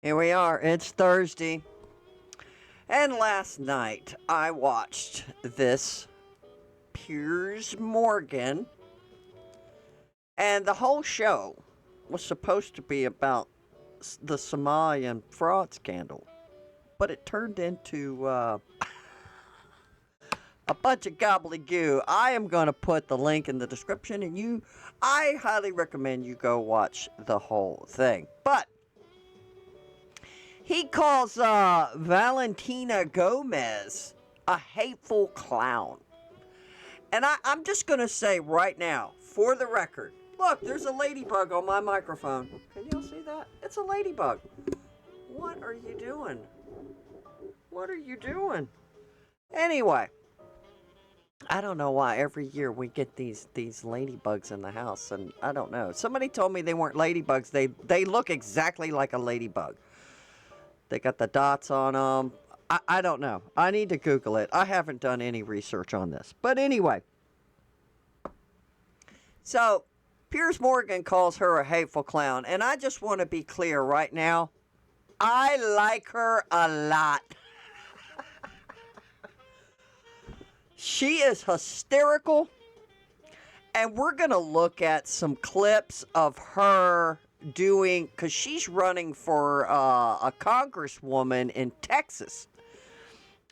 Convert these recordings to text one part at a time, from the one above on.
Here we are. It's Thursday. And last night I watched this Piers Morgan. And the whole show was supposed to be about the Somalian fraud scandal. But it turned into a bunch of gobbledygoo. I am going to put the link in the description, and I highly recommend you go watch the whole thing. But he calls Valentina Gomez a hateful clown. And I'm just going to say right now, for the record, look, there's a ladybug on my microphone. Can y'all see that? It's a ladybug. What are you doing? What are you doing? Anyway, I don't know why every year we get these ladybugs in the house, and I don't know. Somebody told me they weren't ladybugs. They look exactly like a ladybug. They got the dots on them. I don't know. I need to Google it. I haven't done any research on this. But anyway. So, Piers Morgan calls her a hateful clown. And I just want to be clear right now. I like her a lot. She is hysterical. And we're going to look at some clips of her doing, because she's running for a congresswoman in Texas.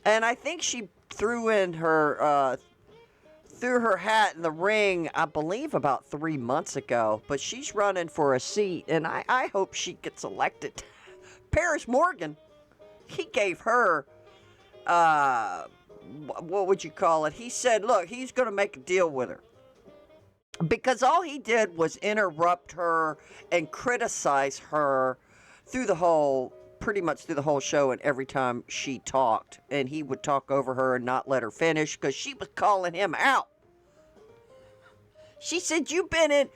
And I think she threw her hat in the ring, I believe, about 3 months ago. But she's running for a seat, and I hope she gets elected. Piers Morgan, he gave her, what would you call it? He said, look, he's going to make a deal with her. Because all he did was interrupt her and criticize her pretty much through the whole show, and every time she talked. And he would talk over her and not let her finish because she was calling him out. She said, you've been in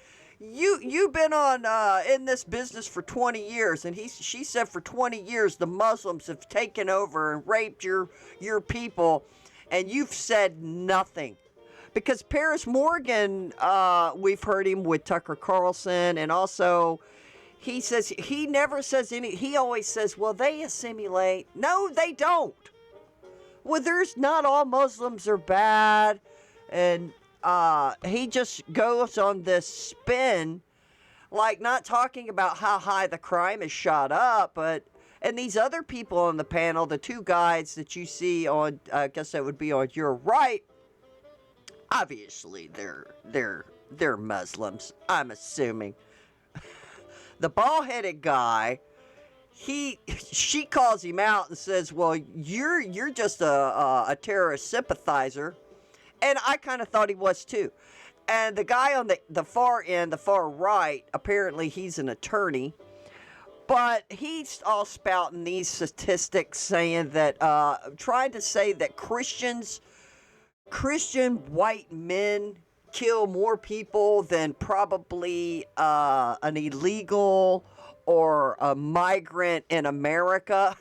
this business for 20 years. And she said for 20 years the Muslims have taken over and raped your people, and you've said nothing. Because Piers Morgan, we've heard him with Tucker Carlson, and also he says, he never says he always says, well, they assimilate. No, they don't. Well, not all Muslims are bad. And he just goes on this spin, like not talking about how high the crime is shot up, and these other people on the panel, the two guys that you see on, I guess that would be on your right, obviously, they're Muslims, I'm assuming. The bald-headed guy, she calls him out and says, "Well, you're just a terrorist sympathizer," and I kind of thought he was too. And the guy on the far end, the far right, apparently he's an attorney, but he's all spouting these statistics, saying that, trying to say that Christian white men kill more people than probably an illegal or a migrant in America.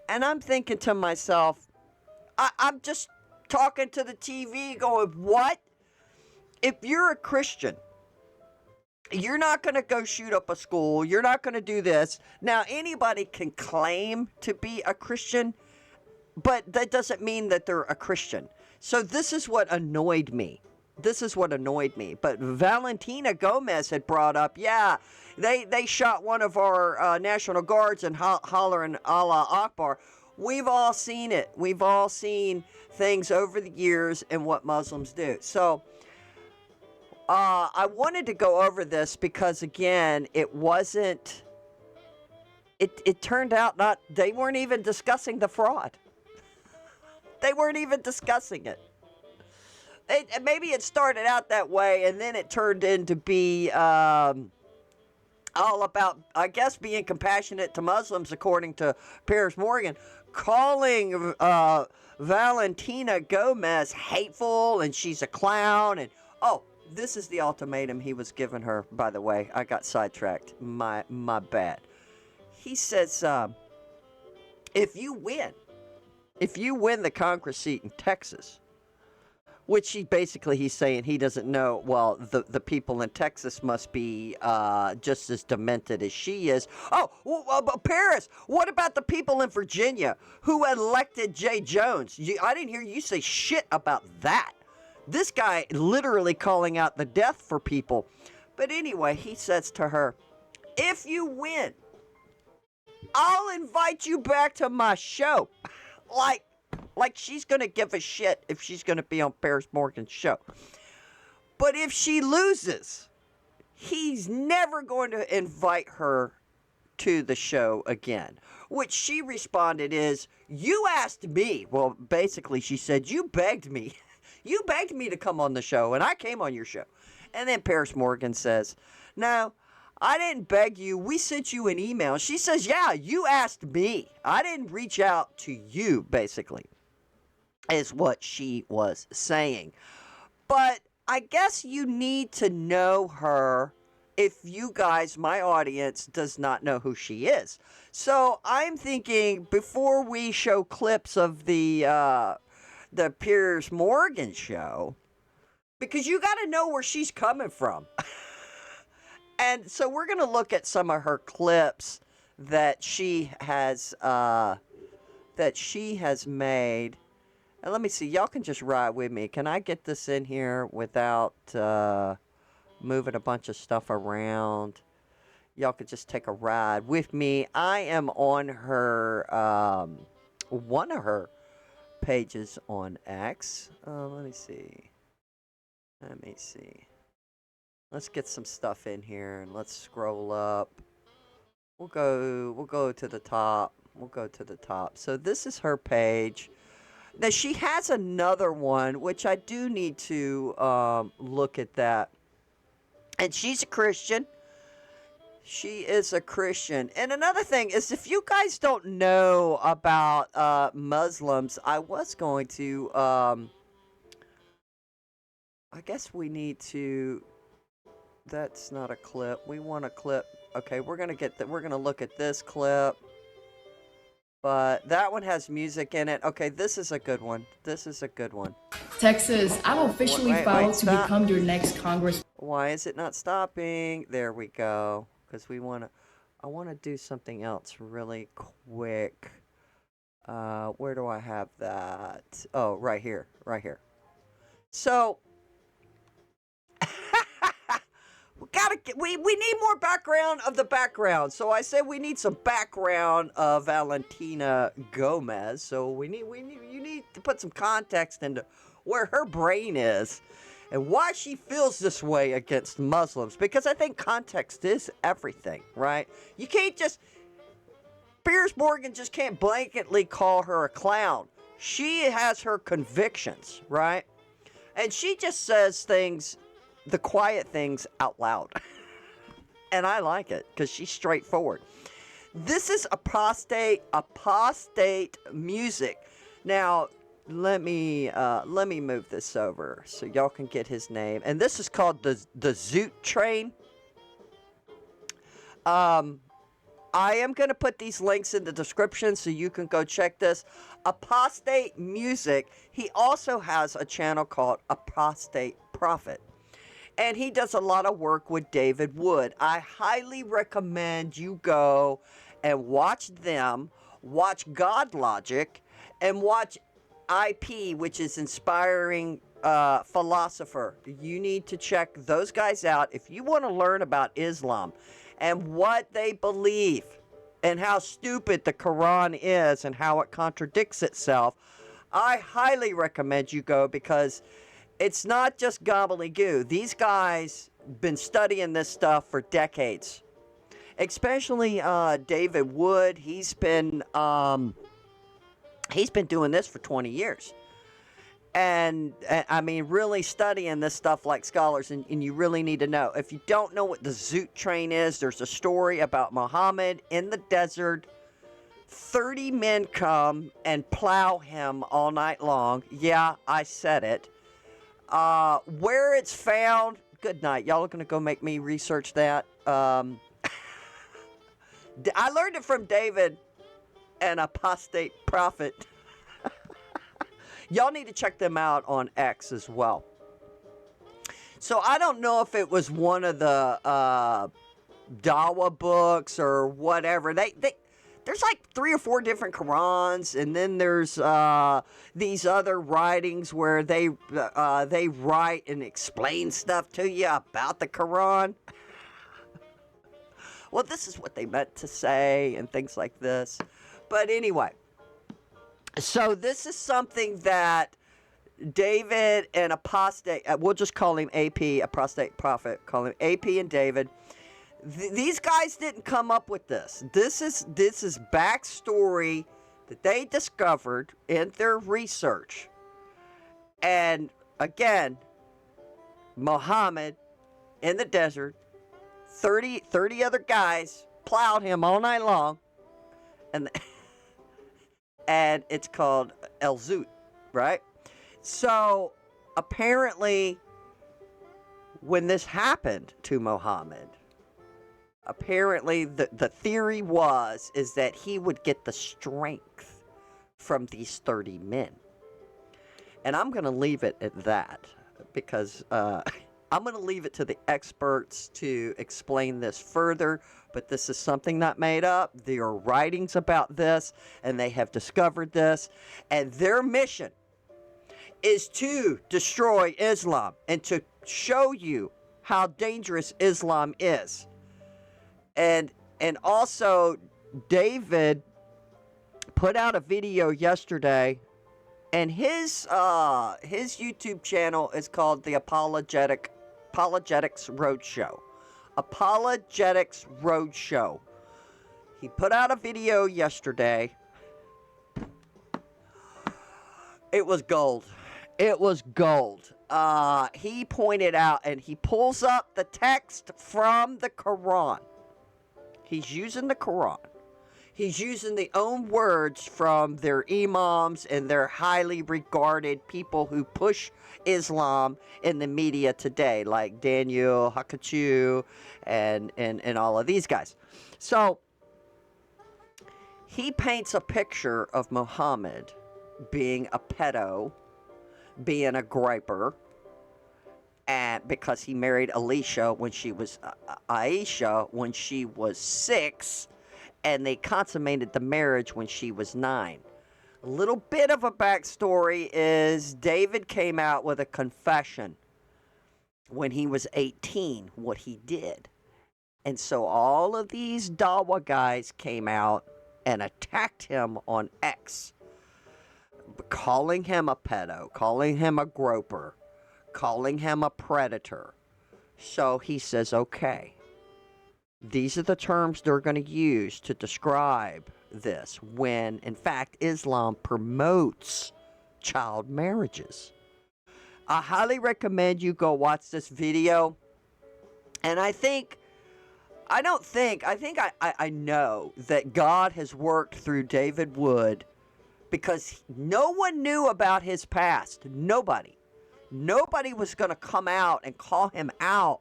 And I'm thinking to myself, I'm just talking to the TV going, what? If you're a Christian, you're not going to go shoot up a school. You're not going to do this. Now, anybody can claim to be a Christian, but that doesn't mean that they're a Christian. So this is what annoyed me. But Valentina Gomez had brought up, yeah, they shot one of our National Guards and hollering Allah Akbar. We've all seen it. We've all seen things over the years and what Muslims do. So I wanted to go over this because, again, it turned out they weren't even discussing the fraud. They weren't even discussing it. Maybe it started out that way, and then it turned into be all about, I guess, being compassionate to Muslims, according to Piers Morgan, calling Valentina Gomez hateful, and she's a clown. And this is the ultimatum he was giving her. By the way, I got sidetracked. My bad. He says, if you win the Congress seat in Texas, Which he's saying he doesn't know. Well, the people in Texas must be just as demented as she is. Oh, Paris, what about the people in Virginia who elected Jay Jones? I didn't hear you say shit about that. This guy literally calling out the death for people. But anyway, he says to her, if you win, I'll invite you back to my show. Like she's going to give a shit if she's going to be on Piers Morgan's show. But if she loses, he's never going to invite her to the show again. Which she responded is, you asked me. Well, basically she said, you begged me. You begged me to come on the show, and I came on your show. And then Piers Morgan says, no, I didn't beg you. We sent you an email. She says, yeah, you asked me. I didn't reach out to you, basically, is what she was saying. But I guess you need to know her if you guys, my audience, does not know who she is. So I'm thinking before we show clips of the Piers Morgan show, because you got to know where she's coming from. And so we're going to look at some of her clips that she has made. And let me see. Y'all can just ride with me. Can I get this in here without moving a bunch of stuff around? Y'all could just take a ride with me. I am on her, one of her pages on X. Let me see. Let's get some stuff in here and let's scroll up. We'll go to the top. So this is her page. Now she has another one, which I do need to look at that. And she's a Christian. She is a Christian. And another thing is, if you guys don't know about Muslims, I was going to, I guess we need to, that's not a clip. We want a clip. Okay, we're going to look at this clip. But that one has music in it. Okay, this is a good one. Texas, I've officially filed to become your next Congress. Why is it not stopping? There we go. Because I want to do something else really quick. Where do I have that? Oh, right here. So, we need more background of the background. So I said we need some background of Valentina Gomez. So you need to put some context into where her brain is and why she feels this way against Muslims. Because I think context is everything, right? You can't just, Piers Morgan just can't blanketly call her a clown. She has her convictions, right? And she just says things, the quiet things, out loud. And I like it because she's straightforward. This is apostate music. Now, let me move this over so y'all can get his name. And this is called the Zoot Train. I am going to put these links in the description so you can go check this. Apostate Music. He also has a channel called Apostate Prophet. And he does a lot of work with David Wood. I highly recommend you go and watch them, watch God Logic, and watch IP, which is Inspiring Philosopher. You need to check those guys out if you want to learn about Islam and what they believe and how stupid the Quran is and how it contradicts itself. I highly recommend you go because it's not just gobbledygook. These guys been studying this stuff for decades. Especially David Wood. He's been doing this for 20 years. And I mean, really studying this stuff like scholars, and you really need to know. If you don't know what the Zoot Train is, there's a story about Muhammad in the desert. 30 men come and plow him all night long. Yeah, I said it. Where it's found, good night. Y'all are going to go make me research that. I learned it from David, an apostate prophet. Y'all need to check them out on X as well. So I don't know if it was one of the Dawa books or whatever. There's like 3 or 4 different Qurans, and then there's these other writings where they write and explain stuff to you about the Quran. Well, this is what they meant to say and things like this. But anyway, so this is something that David and Apostate, we'll just call him AP, Apostate Prophet, call him AP and David. These guys didn't come up with this. This is backstory that they discovered in their research. And again, Muhammad in the desert, 30 other guys plowed him all night long, and it's called El Zut, right? So apparently when this happened to Muhammad, apparently the theory is that he would get the strength from these 30 men. And I'm going to leave it at that, because I'm going to leave it to the experts to explain this further, but this is something not made up. There are writings about this, and they have discovered this, and their mission is to destroy Islam and to show you how dangerous Islam is. And also, David put out a video yesterday, and his YouTube channel is called the Apologetics Roadshow. Apologetics Roadshow. He put out a video yesterday. It was gold. It was gold. He pointed out, and he pulls up the text from the Quran. He's using the Quran. He's using the own words from their imams and their highly regarded people who push Islam in the media today, like Daniel Hakachu and all of these guys. So he paints a picture of Muhammad being a pedo, being a griper, and because he married Aisha when she was 6, and they consummated the marriage when she was 9. A little bit of a backstory is David came out with a confession when he was 18, what he did. And so all of these Dawa guys came out and attacked him on X, calling him a pedo, calling him a groper, calling him a predator. So he says, okay, these are the terms they're going to use to describe this, when in fact Islam promotes child marriages. I highly recommend you go watch this video. And I know that God has worked through David Wood, because no one knew about his past. Nobody was going to come out and call him out.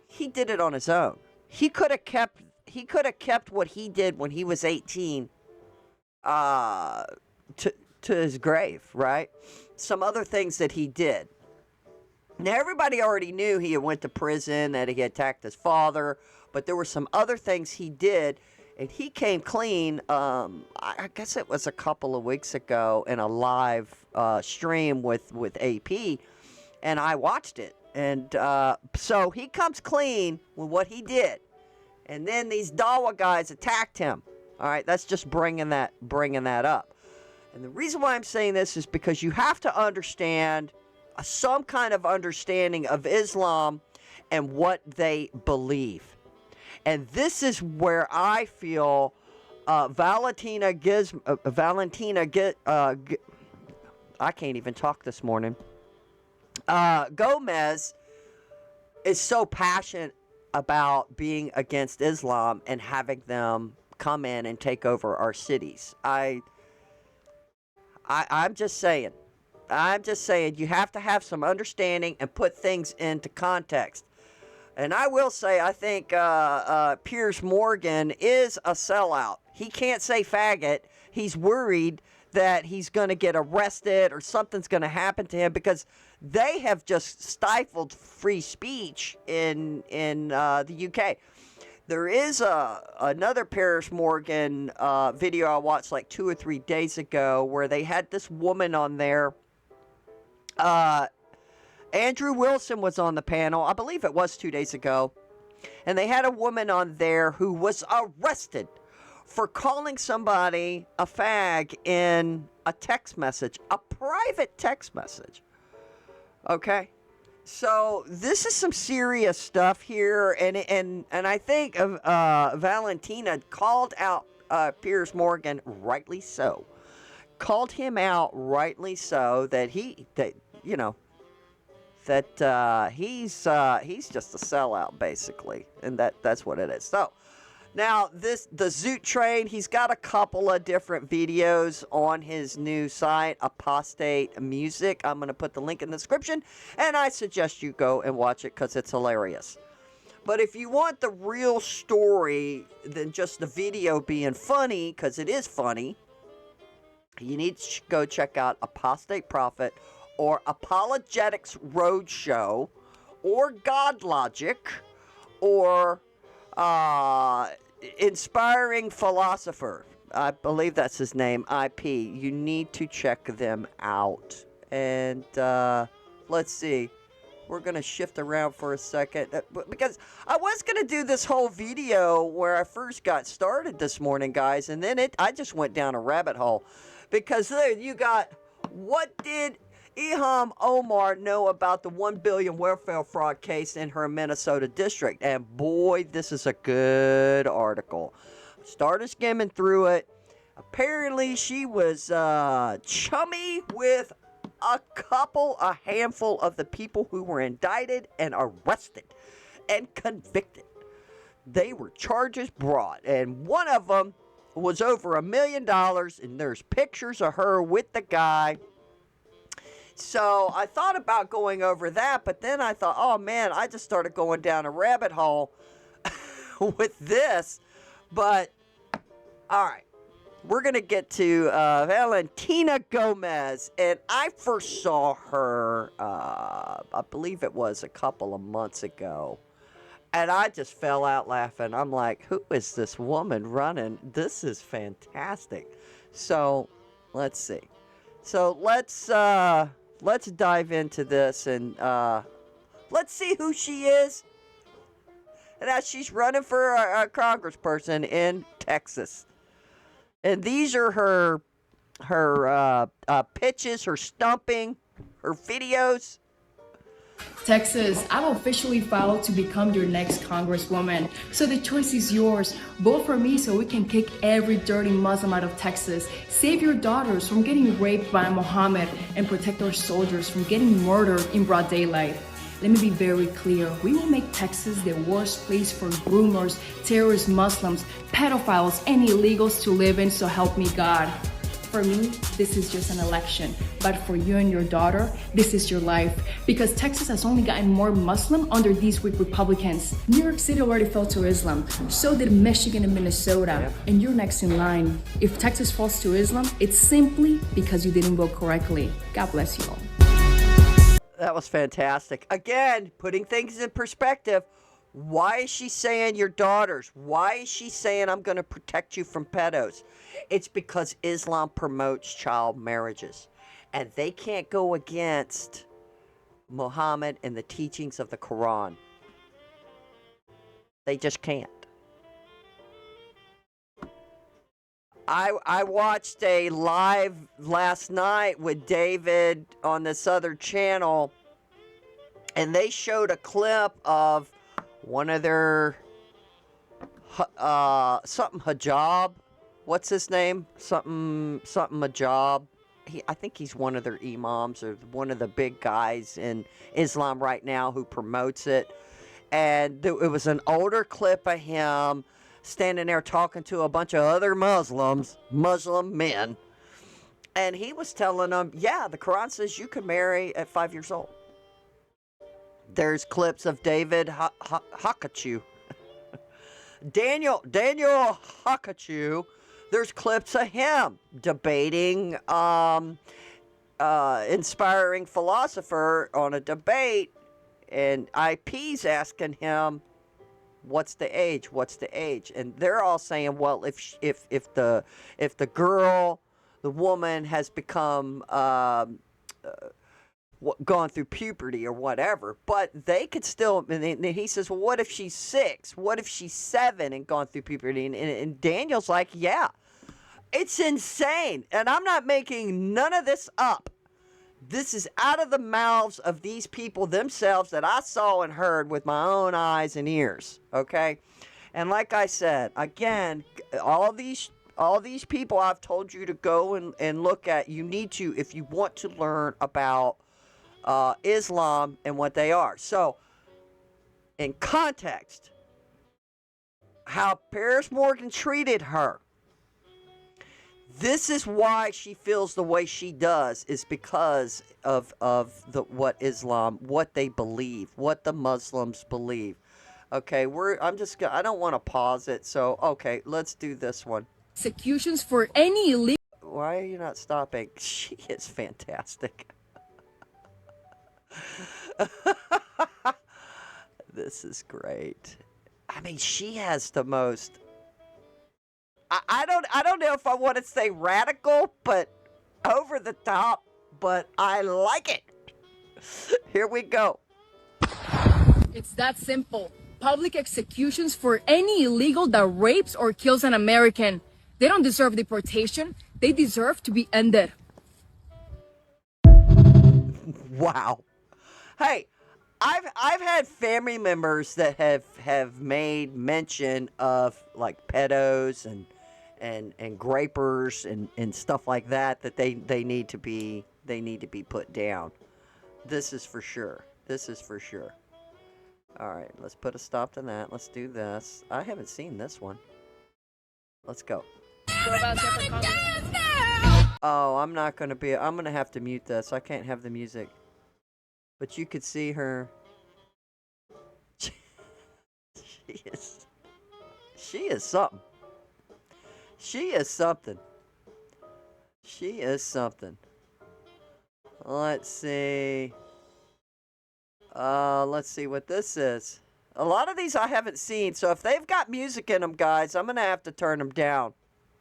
He did it on his own. He could have kept what he did when he was 18 to his grave, right? Some other things that he did. Now, everybody already knew he had went to prison, that he attacked his father, but there were some other things he did, and he came clean. I guess it was a couple of weeks ago in a live stream with AP, and I watched it. And so he comes clean with what he did. And then these Dawa guys attacked him. All right, that's just bringing that up. And the reason why I'm saying this is because you have to understand some kind of understanding of Islam and what they believe. And this is where I feel Valentina, I can't even talk this morning. Gomez is so passionate about being against Islam and having them come in and take over our cities. I'm just saying you have to have some understanding and put things into context. And I will say, I think Piers Morgan is a sellout. He can't say faggot. He's worried that he's going to get arrested or something's going to happen to him, because they have just stifled free speech in the UK. There is another Piers Morgan video I watched like 2 or 3 days ago where they had this woman on there. Andrew Wilson was on the panel. I believe it was 2 days ago. And they had a woman on there who was arrested for calling somebody a fag in a text message, a private text message. Okay? So this is some serious stuff here, and I think Valentina called out Piers Morgan, rightly so. Called him out, rightly so, that he's just a sellout, basically, and that's what it is. So now the Zoot Train, he's got a couple of different videos on his new site, Apostate Music. I'm going to put the link in the description, and I suggest you go and watch it because it's hilarious. But if you want the real story than just the video being funny, because it is funny, you need to go check out Apostate Prophet or Apologetics Roadshow or God Logic or Inspiring Philosopher. I believe that's his name, IP. You need to check them out. And let's see. We're going to shift around for a second. Because I was going to do this whole video where I first got started this morning, guys. And then I just went down a rabbit hole. Because there you got, what did Ilhan Omar know about the 1 billion welfare fraud case in her Minnesota district? And boy, this is a good article. Started skimming through it. Apparently, she was chummy with a handful of the people who were indicted and arrested and convicted. They were charges brought, and one of them was over $1 million, and there's pictures of her with the guy. So I thought about going over that, but then I thought, oh man, I just started going down a rabbit hole with this. But, all right, we're going to get to Valentina Gomez. And I first saw her, I believe it was a couple of months ago. And I just fell out laughing. I'm like, who is this woman running? This is fantastic. So, let's see. So, let's dive into this and let's see who she is. And now she's running for a congressperson in Texas. And these are her pitches, her stumping, her videos. Texas, I've officially filed to become your next congresswoman. So the choice is yours. Vote for me so we can kick every dirty Muslim out of Texas, save your daughters from getting raped by Mohammed, and protect our soldiers from getting murdered in broad daylight. Let me be very clear. We will make Texas the worst place for groomers, terrorist Muslims, pedophiles, and illegals to live in, so help me God. For me, this is just an election. But for you and your daughter, this is your life. Because Texas has only gotten more Muslim under these weak Republicans. New York City already fell to Islam. So did Michigan and Minnesota. And you're next in line. If Texas falls to Islam, it's simply because you didn't vote correctly. God bless you all. That was fantastic. Again, putting things in perspective. Why is she saying your daughters? Why is she saying I'm going to protect you from pedos? It's because Islam promotes child marriages. And they can't go against Muhammad and the teachings of the Quran. They just can't. I watched a live last night with David on this other channel, and they showed a clip of one of their something hijab. What's his name? Something hijab. I think he's one of their imams or one of the big guys in Islam right now who promotes it. And it was an older clip of him standing there talking to a bunch of other Muslim men. And he was telling them, yeah, the Quran says you can marry at 5 years old. There's clips of David Hakachu. Daniel Hakachu, There's clips of him debating inspiring philosopher on a debate, and IP's asking him, "What's the age? What's the age?" And they're all saying, "Well, if the girl, the woman has become gone through puberty or whatever, but they could still." And he says, "Well, what if she's 6? What if she's 7 and gone through puberty?" And Daniel's like, "Yeah, it's insane, and I'm not making none of this up. This is out of the mouths of these people themselves that I saw and heard with my own eyes and ears." Okay, and like I said, again, all these people I've told you to go and look at. You need to, if you want to learn about Islam and what they are. So, in context, how Piers Morgan treated her. This is why she feels the way she does, is because of what Islam, what they believe, what the Muslims believe. Okay, I don't want to pause it, so okay, let's do this one. Executions for any illegal. Why are you not stopping? She is fantastic. This is great. I mean, she has the most. I don't know if I want to say radical, but over the top, but I like it. Here we go. It's that simple. Public executions for any illegal that rapes or kills an American. They don't deserve deportation. They deserve to be ended. Wow. Hey, I've had family members that have made mention of like pedos and grapers and stuff like that they need to be put down. This is for sure. All right, let's put a stop to that. Let's do this. I haven't seen this one. Let's go. Oh, I'm going to have to mute this. I can't have the music. But you could see her. She is something. She is something. Let's see. Let's see what this is. A lot of these I haven't seen, so if they've got music in them, guys, I'm going to have to turn them down.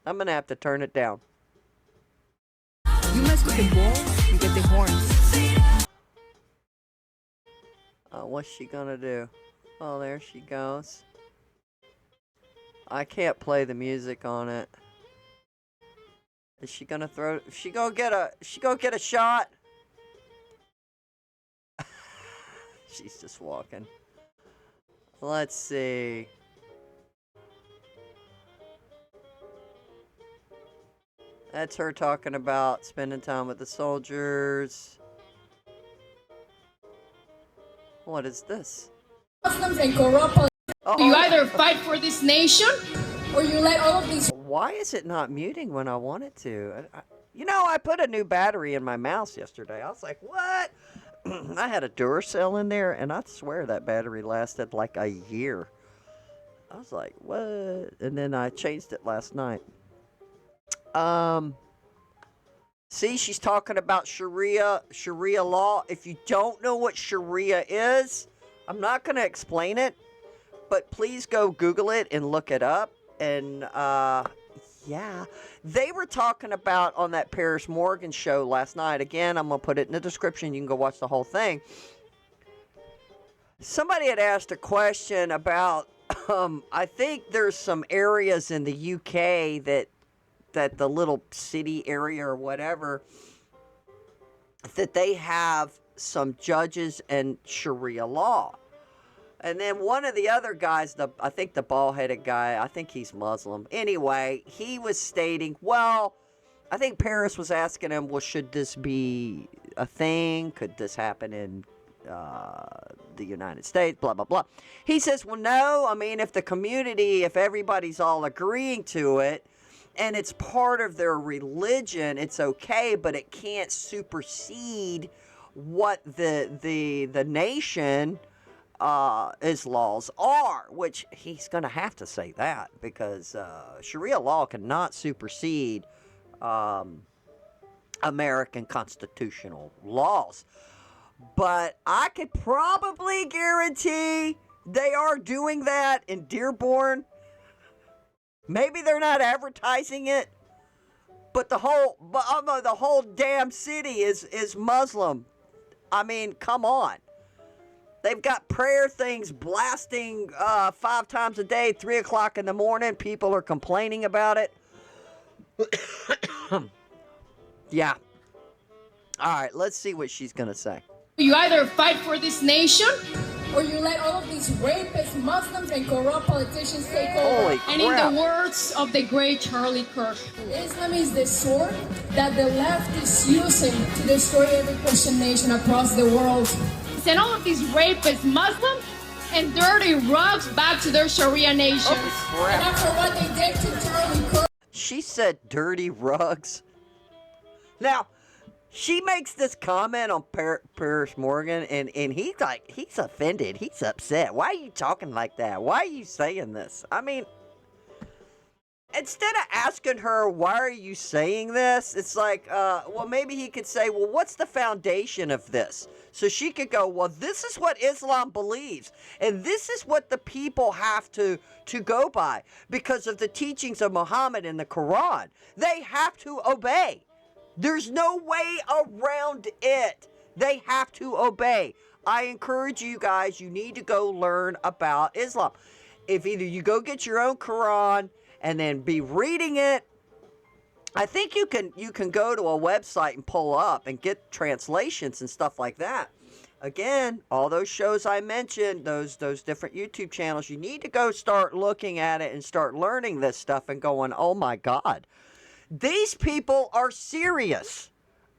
I'm going to have to turn it down. You mess with the bull, you get the horns. What's she going to do? Oh, there she goes. I can't play the music on it. Is she going to throw... She go get a shot? She's just walking. Let's see. That's her talking about spending time with the soldiers. What is this? Muslims and corrupt. You either fight for this nation or you let all of these. Why is it not muting when I want it to? I put a new battery in my mouse yesterday. I was like, what? I had a Duracell in there, and I swear that battery lasted like a year. I was like, what? And then I changed it last night. See, she's talking about Sharia law. If you don't know what Sharia is, I'm not going to explain it, but please go Google it and look it up. And, yeah, they were talking about on that Piers Morgan show last night. Again, I'm going to put it in the description. You can go watch the whole thing. Somebody had asked a question about, I think there's some areas in the UK that the little city area or whatever, that they have some judges and Sharia law. And then one of the other guys, I think the bald-headed guy, I think he's Muslim. Anyway, he was stating, well, I think Paris was asking him, well, should this be a thing? Could this happen in the United States? Blah, blah, blah. He says, well, no. I mean, if the community, if everybody's all agreeing to it, and it's part of their religion, it's okay, but it can't supersede what the nation his laws are, which he's going to have to say that because Sharia law cannot supersede American constitutional laws. But I could probably guarantee they are doing that in Dearborn. Maybe they're not advertising it, but the whole damn city is Muslim. I mean, come on. They've got prayer things blasting 5 times a day, 3 o'clock in the morning. People are complaining about it. Yeah. All right, let's see what she's going to say. You either fight for this nation, or you let all of these rapist Muslims and corrupt politicians take over. Holy crap. And in the words of the great Charlie Kirk, Islam is the sword that the left is using to destroy every Christian nation across the world. Send all of these rapist Muslims and dirty rugs back to their Sharia nation. And after what they did to Charlie Kirk. She said dirty rugs. Now, she makes this comment on Piers Morgan, and he's offended. He's upset. Why are you talking like that? Why are you saying this? I mean, instead of asking her, why are you saying this? It's like, well, maybe he could say, well, what's the foundation of this? So she could go, well, this is what Islam believes. And this is what the people have to go by because of the teachings of Muhammad in the Quran. They have to obey. There's no way around it. They have to obey. I encourage you guys, you need to go learn about Islam. If either you go get your own Quran and then be reading it, I think you can go to a website and pull up and get translations and stuff like that. Again, all those shows I mentioned, those different YouTube channels, you need to go start looking at it and start learning this stuff and going, oh my God. These people are serious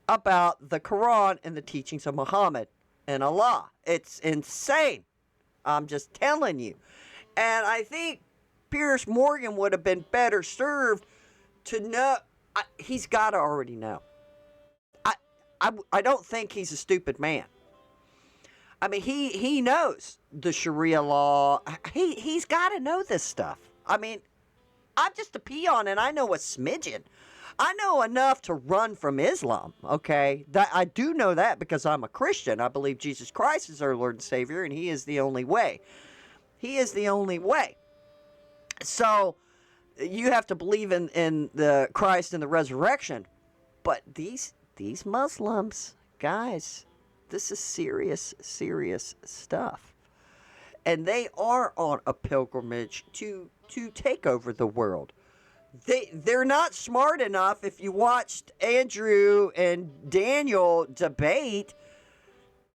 about the Quran and the teachings of Muhammad and Allah. It's insane. I'm just telling you. And I think Piers Morgan would have been better served to know. He's got to already know. I don't think he's a stupid man. I mean, he knows the Sharia law. He's got to know this stuff. I mean, I'm just a peon and I know a smidgen. I know enough to run from Islam, okay? I do know that because I'm a Christian. I believe Jesus Christ is our Lord and Savior, and He is the only way. He is the only way. So, you have to believe in the Christ and the resurrection. But these Muslims, guys, this is serious, serious stuff. And they are on a pilgrimage to take over the world. They're not smart enough. If you watched Andrew and Daniel debate,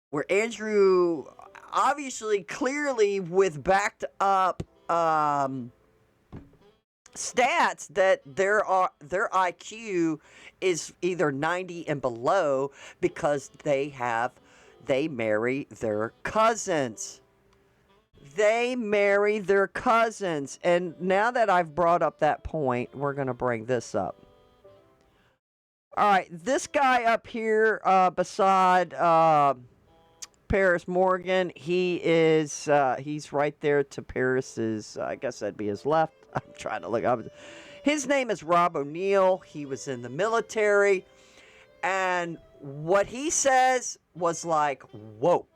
where Andrew obviously clearly with backed up stats that their IQ is either 90 and below because they marry their cousins. They marry their cousins. And now that I've brought up that point, we're going to bring this up. All right, this guy up here beside Piers Morgan, he's right there to Paris's, I guess that'd be his left. I'm trying to look up. His name is Rob O'Neill. He was in the military. And what he says was like, whoa.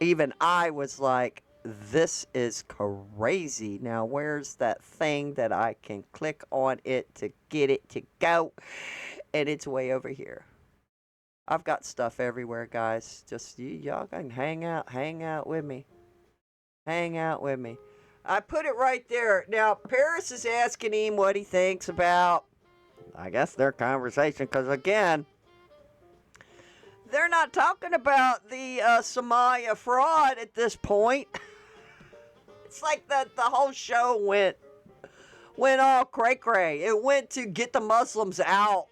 Even I was like, this is crazy. Now, where's that thing that I can click on it to get it to go? And it's way over here. I've got stuff everywhere, guys. Just y'all can hang out with me. Hang out with me. I put it right there. Now, Paris is asking him what he thinks about, I guess, their conversation. Because, again, they're not talking about the Somalia fraud at this point. It's like the whole show went all cray-cray. It went to get the Muslims out.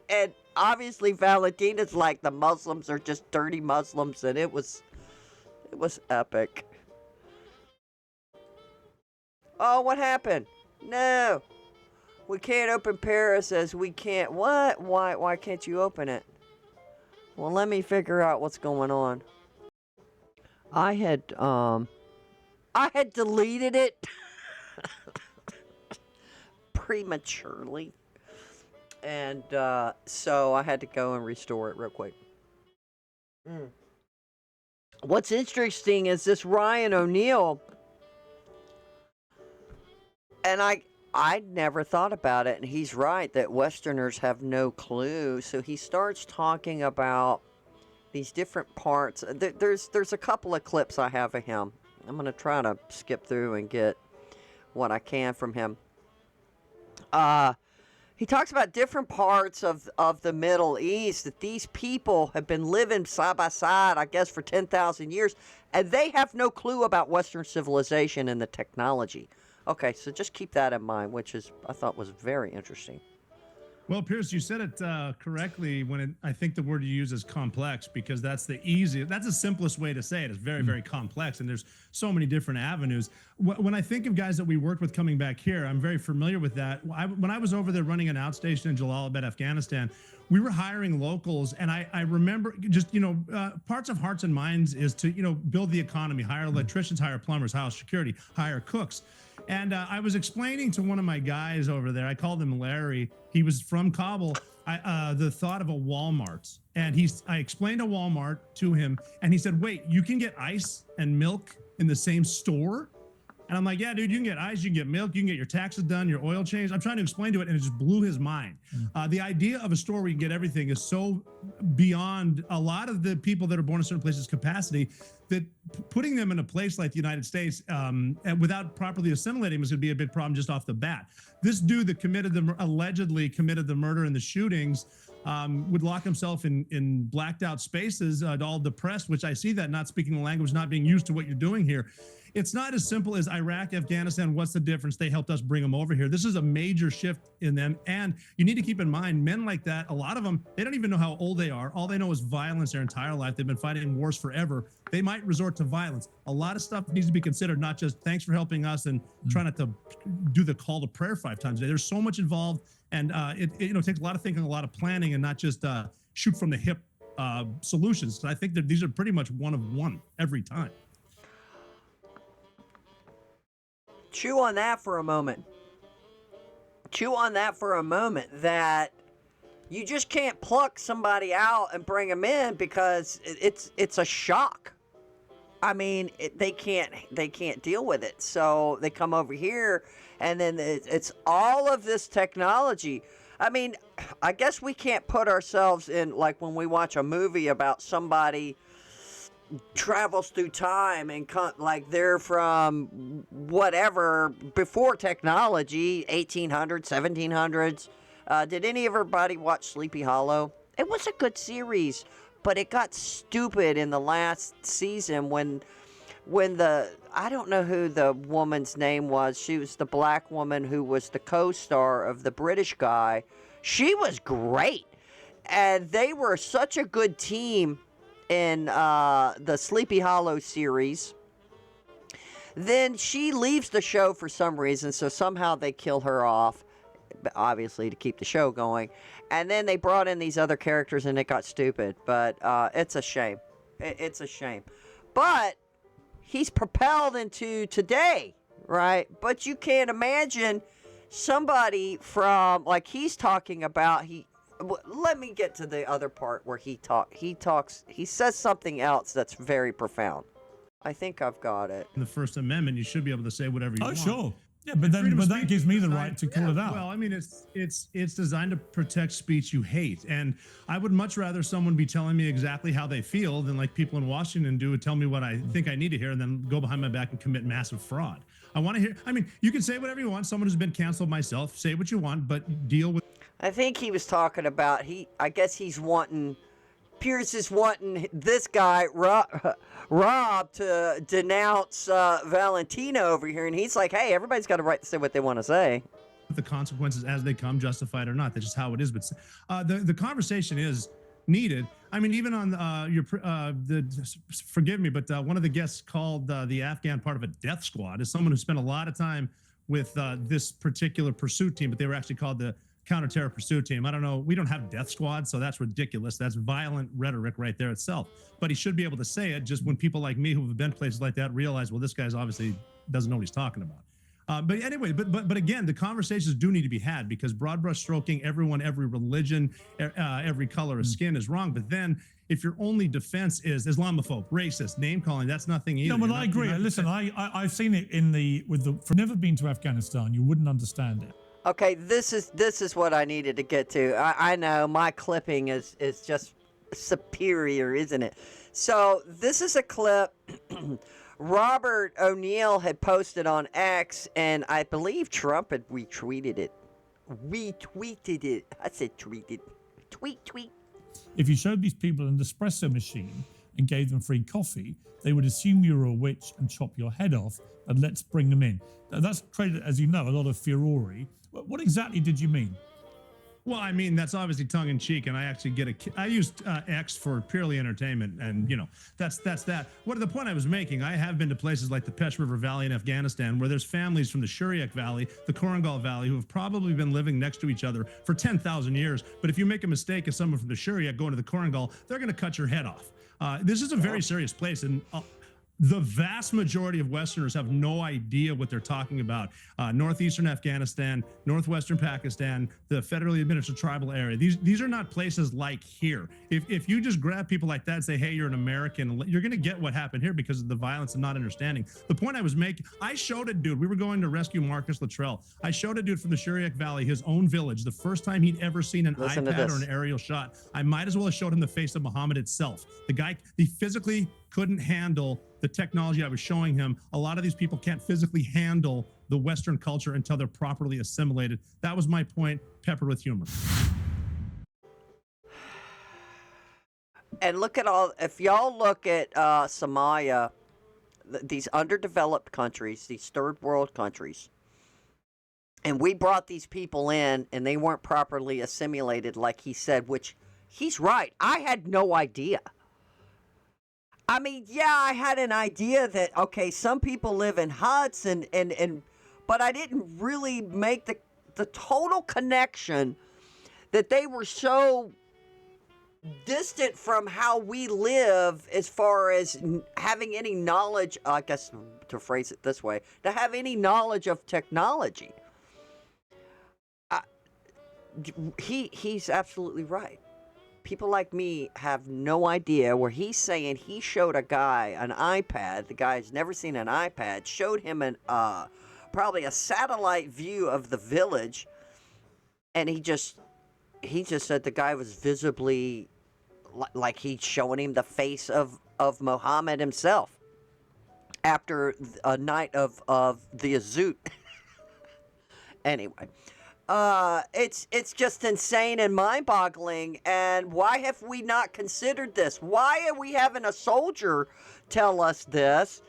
And obviously Valentina's like, the Muslims are just dirty Muslims. And it was epic. Oh, what happened? No. We can't open Paris as we can't. What? Why can't you open it? Well, let me figure out what's going on. I had deleted it prematurely, and so I had to go and restore it real quick. What's interesting is this Ryan O'Neal, and I never thought about it, and he's right that Westerners have no clue. So he starts talking about these different parts. There's a couple of clips I have of him. I'm gonna try to skip through and get what I can from him. He talks about different parts of the Middle East, that these people have been living side by side, I guess, for 10,000 years, and they have no clue about Western civilization and the technology. Okay, so just keep that in mind, which I thought was very interesting. Well, Piers, you said it correctly when I think the word you use is complex, because that's the simplest way to say it. It's very, very complex, and there's so many different avenues. When I think of guys that we worked with coming back here, I'm very familiar with that. When I was over there running an outstation in Jalalabad, Afghanistan, we were hiring locals, and I remember just, parts of Hearts and Minds is to, build the economy, hire electricians, hire plumbers, hire security, hire cooks. And I was explaining to one of my guys over there, I called him Larry. He was from Kabul, the thought of a Walmart. And I explained a Walmart to him, and he said, wait, you can get ice and milk in the same store? And I'm like, yeah, dude, you can get ice, you can get milk, you can get your taxes done, your oil changed. I'm trying to explain to it, and it just blew his mind. The idea of a store where you can get everything is so beyond a lot of the people that are born in certain places' capacity, that putting them in a place like the United States and without properly assimilating them is going to be a big problem just off the bat. This dude that allegedly committed the murder and the shootings would lock himself in blacked out spaces, all depressed, which I see that, not speaking the language, not being used to what you're doing here. It's not as simple as Iraq, Afghanistan. What's the difference? They helped us bring them over here. This is a major shift in them. And you need to keep in mind, men like that, a lot of them, they don't even know how old they are. All they know is violence their entire life. They've been fighting wars forever. They might resort to violence. A lot of stuff needs to be considered, not just thanks for helping us and try not to do the call to prayer 5 times a day. There's so much involved, and it takes a lot of thinking, a lot of planning, and not just shoot from the hip solutions. I think that these are pretty much one of one every time. Chew on that for a moment. That you just can't pluck somebody out and bring them in, because it's a shock. I mean, they can't deal with it. So they come over here, and then it's all of this technology. I mean, I guess we can't put ourselves in, like when we watch a movie about somebody travels through time and like they're from whatever before technology, 1800s, 1700s. Did everybody watch Sleepy Hollow? It was a good series, but it got stupid in the last season when I don't know who the woman's name was. She was the black woman who was the co-star of the British guy. She was great, and they were such a good team in the Sleepy Hollow series. Then she leaves the show for some reason, so somehow they kill her off, obviously to keep the show going. And then they brought in these other characters, and it got stupid. But it's a shame. It's a shame. But he's propelled into today, right? But you can't imagine somebody from, like he's talking about, let me get to the other part where he says something else that's very profound. I think I've got it. In the First Amendment, you should be able to say whatever you want. Oh, sure. Yeah, but that gives me the right to call it out. Well, I mean, it's designed to protect speech you hate, and I would much rather someone be telling me exactly how they feel than like people in Washington do, tell me what I think I need to hear, and then go behind my back and commit massive fraud. I want to hear. I mean, you can say whatever you want. Someone who's been canceled, myself, say what you want, but deal with. I think he was talking about Piers is wanting this guy, Rob, to denounce Valentina over here. And he's like, hey, everybody's got a right to say what they want to say. The consequences as they come, justified or not. That's just how it is. But the conversation is needed. I mean, even on forgive me, but one of the guests called the Afghan part of a death squad is someone who spent a lot of time with this particular pursuit team, but they were actually called the counterterror pursuit team. I don't know. We don't have death squad, so that's ridiculous. That's violent rhetoric right there itself. But he should be able to say it just when people like me who have been places like that realize, well, this guy's obviously doesn't know what he's talking about. But anyway, but again, the conversations do need to be had, because broad brush stroking everyone, every religion, every color of skin is wrong. But then if your only defense is Islamophobe, racist, name calling, that's nothing either. No, but I agree. Listen, I've seen it for never been to Afghanistan. You wouldn't understand it. Okay, this is what I needed to get to. I know my clipping is just superior, isn't it? So this is a clip Robert O'Neill had posted on X, and I believe Trump had retweeted it. Retweeted it. I said tweeted. Tweet. If you showed these people an espresso machine and gave them free coffee, they would assume you were a witch and chop your head off, and let's bring them in. Now, that's created, as you know, a lot of furore. What exactly did you mean? Well, I mean, that's obviously tongue-in-cheek, and I actually I used X for purely entertainment, and, you know, that's that. What the point I was making, I have been to places like the Pesh River Valley in Afghanistan, where there's families from the Shuriak Valley, the Korangal Valley, who have probably been living next to each other for 10,000 years. But if you make a mistake as someone from the Shuriak going to the Korangal, they're going to cut your head off. This is a very serious place, and the vast majority of Westerners have no idea what they're talking about. Northeastern Afghanistan, northwestern Pakistan, the federally administered tribal area. These are not places like here. If you just grab people like that and say, hey, you're an American, you're going to get what happened here because of the violence and not understanding. The point I was making, I showed a dude, we were going to rescue Marcus Luttrell. I showed a dude from the Shuriak Valley, his own village, the first time he'd ever seen an iPad or an aerial shot. I might as well have showed him the face of Muhammad itself. The guy, he physically couldn't handle the technology I was showing him. A lot of these people can't physically handle the Western culture until they're properly assimilated. That was my point, peppered with humor. And look at if y'all look at Somalia, these underdeveloped countries, these third world countries, and we brought these people in and they weren't properly assimilated, like he said, which he's right. I had no idea. I mean, yeah, I had an idea that, okay, some people live in huts, but I didn't really make the total connection that they were so distant from how we live as far as having any knowledge, I guess to phrase it this way, to have any knowledge of technology. He's absolutely right. People like me have no idea, where he's saying he showed a guy an iPad. The guy's never seen an iPad. Showed him probably a satellite view of the village, and he just said the guy was visibly like he's showing him the face of Muhammad himself after a night of the Azoot. Anyway. It's just insane and mind-boggling. And why have we not considered this? Why are we having a soldier tell us this?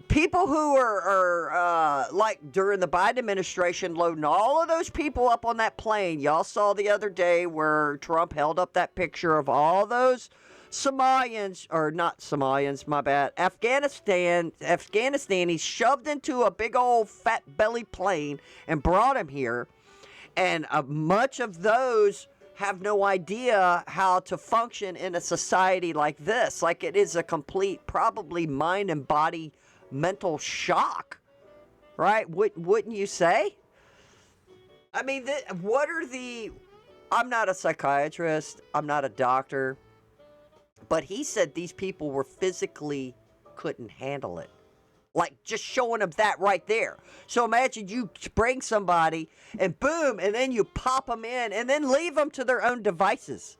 People who are like during the Biden administration loading all of those people up on that plane. Y'all saw the other day where Trump held up that picture of all those Somalians, or not Somalians, my bad, Afghanistanis shoved into a big old fat belly plane and brought him here. And much of those have no idea how to function in a society like this. Like, it is a complete, probably mind and body mental shock, right? Wouldn't you say? I mean, I'm not a psychiatrist, I'm not a doctor, but he said these people were physically couldn't handle it. Like, just showing them that right there. So imagine you bring somebody and boom, and then you pop them in and then leave them to their own devices.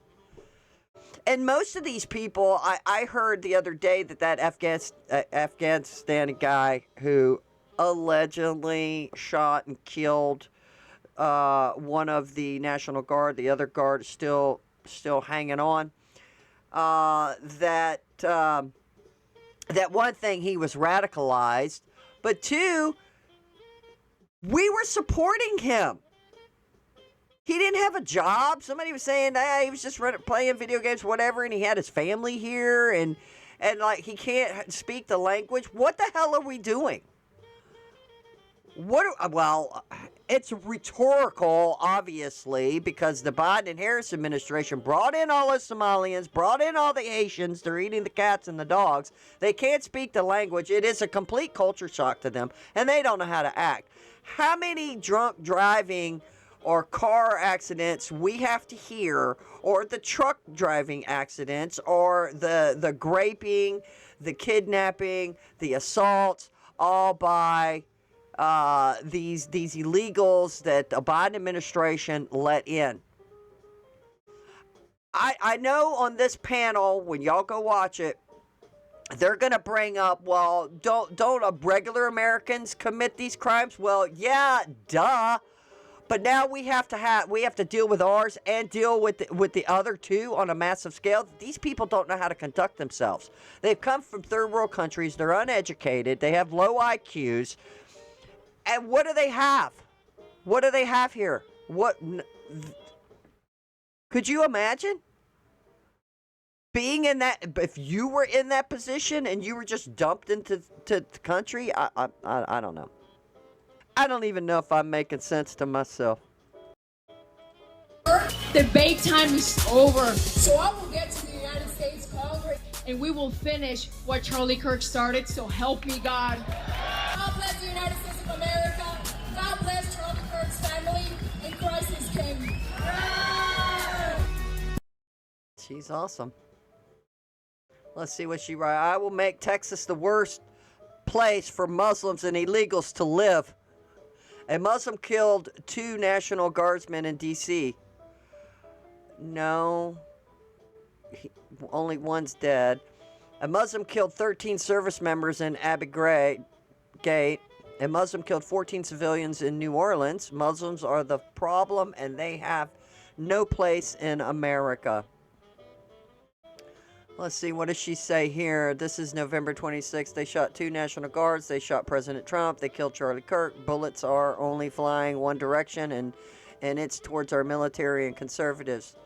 And most of these people, I heard the other day that Afghanistan guy who allegedly shot and killed one of the National Guard, the other guard is still hanging on. That one thing, he was radicalized, but two, we were supporting him. He didn't have a job. Somebody was saying he was just playing video games, whatever, and he had his family here, and like he can't speak the language. What the hell are we doing? Well, It's rhetorical, obviously, because the Biden and Harris administration brought in all the Somalians, brought in all the Haitians. They're eating the cats and the dogs. They can't speak the language. It is a complete culture shock to them, and they don't know how to act. How many drunk driving or car accidents we have to hear, or the truck driving accidents, or the raping, the kidnapping, the assaults, all by these illegals that the Biden administration let in. I know on this panel, when y'all go watch it, they're gonna bring up, well, don't regular Americans commit these crimes? Well, yeah, duh. But now we have to deal with ours and deal with the other two on a massive scale. These people don't know how to conduct themselves. They've come from third world countries. They're uneducated. They have low IQs. And what do they have? What do they have here? What could you imagine being in that? If you were in that position and you were just dumped into the country, I don't know. I don't even know if I'm making sense to myself. Debate time is over. So I will get to the United States Congress and we will finish what Charlie Kirk started. So help me God. God bless the United States of America. God bless Charlie Kirk's family. And Christ is King. She's awesome. Let's see what she writes. I will make Texas the worst place for Muslims and illegals to live. A Muslim killed 2 National Guardsmen in D.C. No. Only one's dead. A Muslim killed 13 service members in Abu Ghraib. A Muslim killed 14 civilians in New Orleans. Muslims are the problem, and they have no place in America. Let's see, what does she say here? This is November 26th. They shot 2 National Guards. They shot President Trump. They killed Charlie Kirk. Bullets are only flying one direction, and it's towards our military and conservatives.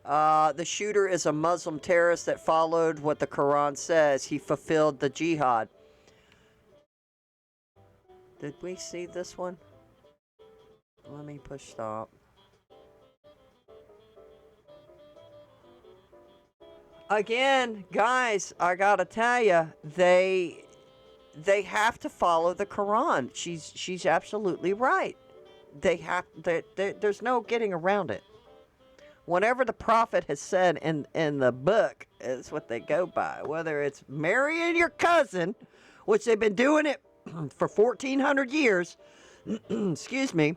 The shooter is a Muslim terrorist that followed what the Quran says. He fulfilled the jihad. Did we see this one? Let me push stop. Again, guys, I gotta tell you, they have to follow the Quran. She's absolutely right. There's no getting around it. Whatever the prophet has said in the book is what they go by. Whether it's marrying your cousin, which they've been doing it for 1,400 years, excuse me,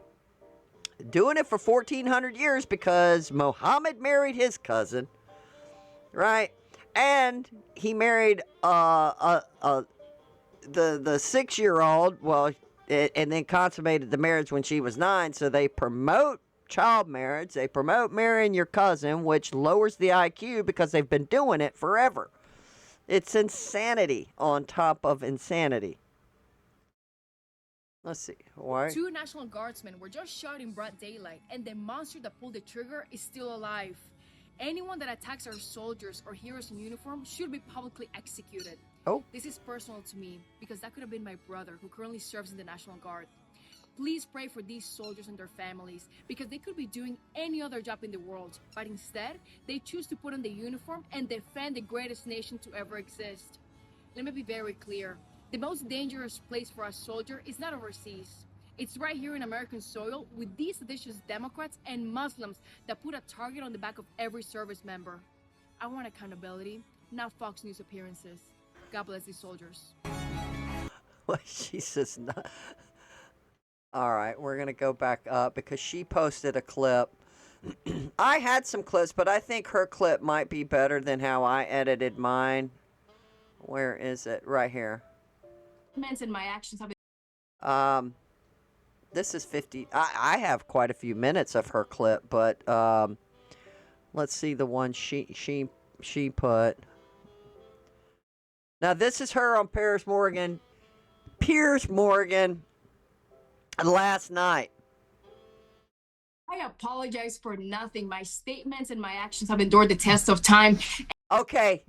doing it for 1,400 years because Muhammad married his cousin. Right, and he married the 6-year-old. Well, and then consummated the marriage when she was 9. So they promote child marriage. They promote marrying your cousin, which lowers the IQ because they've been doing it forever. It's insanity on top of insanity. Let's see. Why? 2 National Guardsmen were just shot in broad daylight, and the monster that pulled the trigger is still alive. Anyone that attacks our soldiers or heroes in uniform should be publicly executed. Oh. This is personal to me because that could have been my brother who currently serves in the National Guard. Please pray for these soldiers and their families because they could be doing any other job in the world, but instead, they choose to put on the uniform and defend the greatest nation to ever exist. Let me be very clear. The most dangerous place for a soldier is not overseas. It's right here in American soil with these seditious Democrats and Muslims that put a target on the back of every service member. I want accountability, not Fox News appearances. God bless these soldiers. Well, she says not. All right, we're going to go back up because she posted a clip. I had some clips, but I think her clip might be better than how I edited mine. Where is it? Right here. And my actions have been... This is 50. I have quite a few minutes of her clip, but let's see the one she put. Now this is her on Piers Morgan last night. I apologize for nothing. My statements and my actions have endured the test of time. Okay.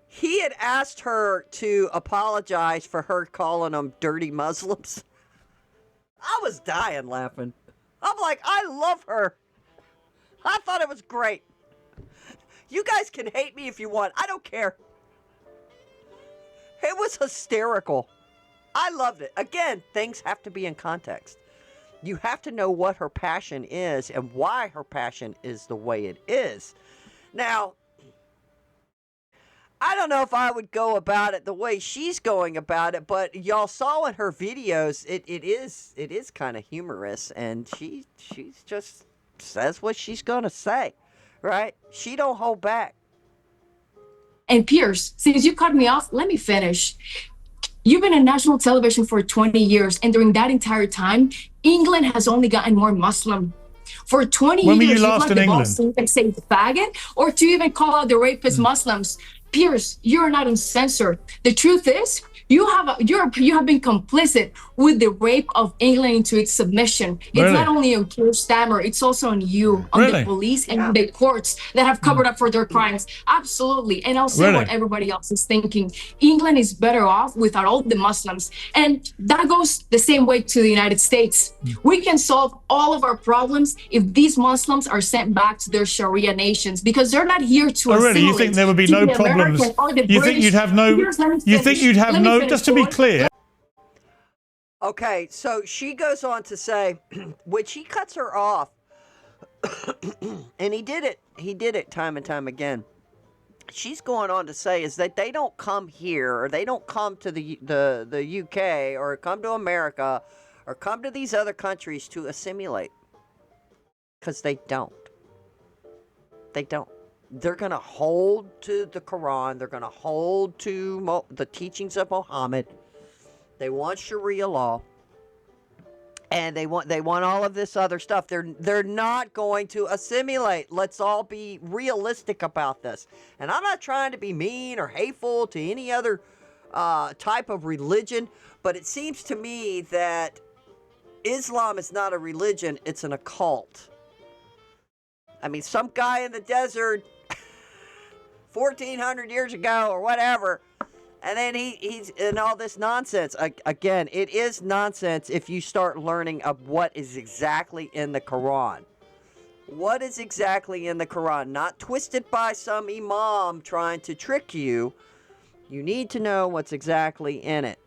He had asked her to apologize for her calling them dirty Muslims. I was dying laughing. I'm like, I love her. I thought it was great. You guys can hate me if you want. I don't care. It was hysterical. I loved it. Again, things have to be in context. You have to know what her passion is and why her passion is the way it is. Now, I don't know if I would go about it the way she's going about it, but y'all saw in her videos, it is kind of humorous, and she's just says what she's gonna say, right? She don't hold back. And Piers, since you cut me off, let me finish. You've been on national television for 20 years, and during that entire time, England has only gotten more Muslim. For 20 When were years, you you've last let in the boss England? even say faggot, or to even call out the rapist Muslims. Piers, you're not uncensored. The truth is, you have been complicit with the rape of England into its submission. It's Really? not only on Keir Stammer, it's also on you, on Really? the police and on the courts that have covered up for their crimes. Absolutely. And I'll say Really? what everybody else is thinking. England is better off without all the Muslims. And that goes the same way to the United States. We can solve all of our problems if these Muslims are sent back to their Sharia nations, because they're not here to Oh, really? You assimilate think there would be to no the problems? American or the You think British. you'd have no? Here's- let me You think finish. you'd have Let me no? finish, Just to be boy. clear. Okay, so she goes on to say, when she cuts her off, and he did it time and time again. She's going on to say is that they don't come here, or they don't come to the UK, or come to America, or come to these other countries to assimilate, because they don't. They don't. They're going to hold to the Quran. They're going to hold to the teachings of Muhammad. They want Sharia law. And they want all of this other stuff. They're not going to assimilate. Let's all be realistic about this. And I'm not trying to be mean or hateful to any other type of religion, but it seems to me that Islam is not a religion, it's an occult. I mean, some guy in the desert 1400 years ago or whatever, and then he's in all this nonsense. Again, it is nonsense if you start learning of what is exactly in the Quran. What is exactly in the Quran? Not twisted by some imam trying to trick you. You need to know what's exactly in it.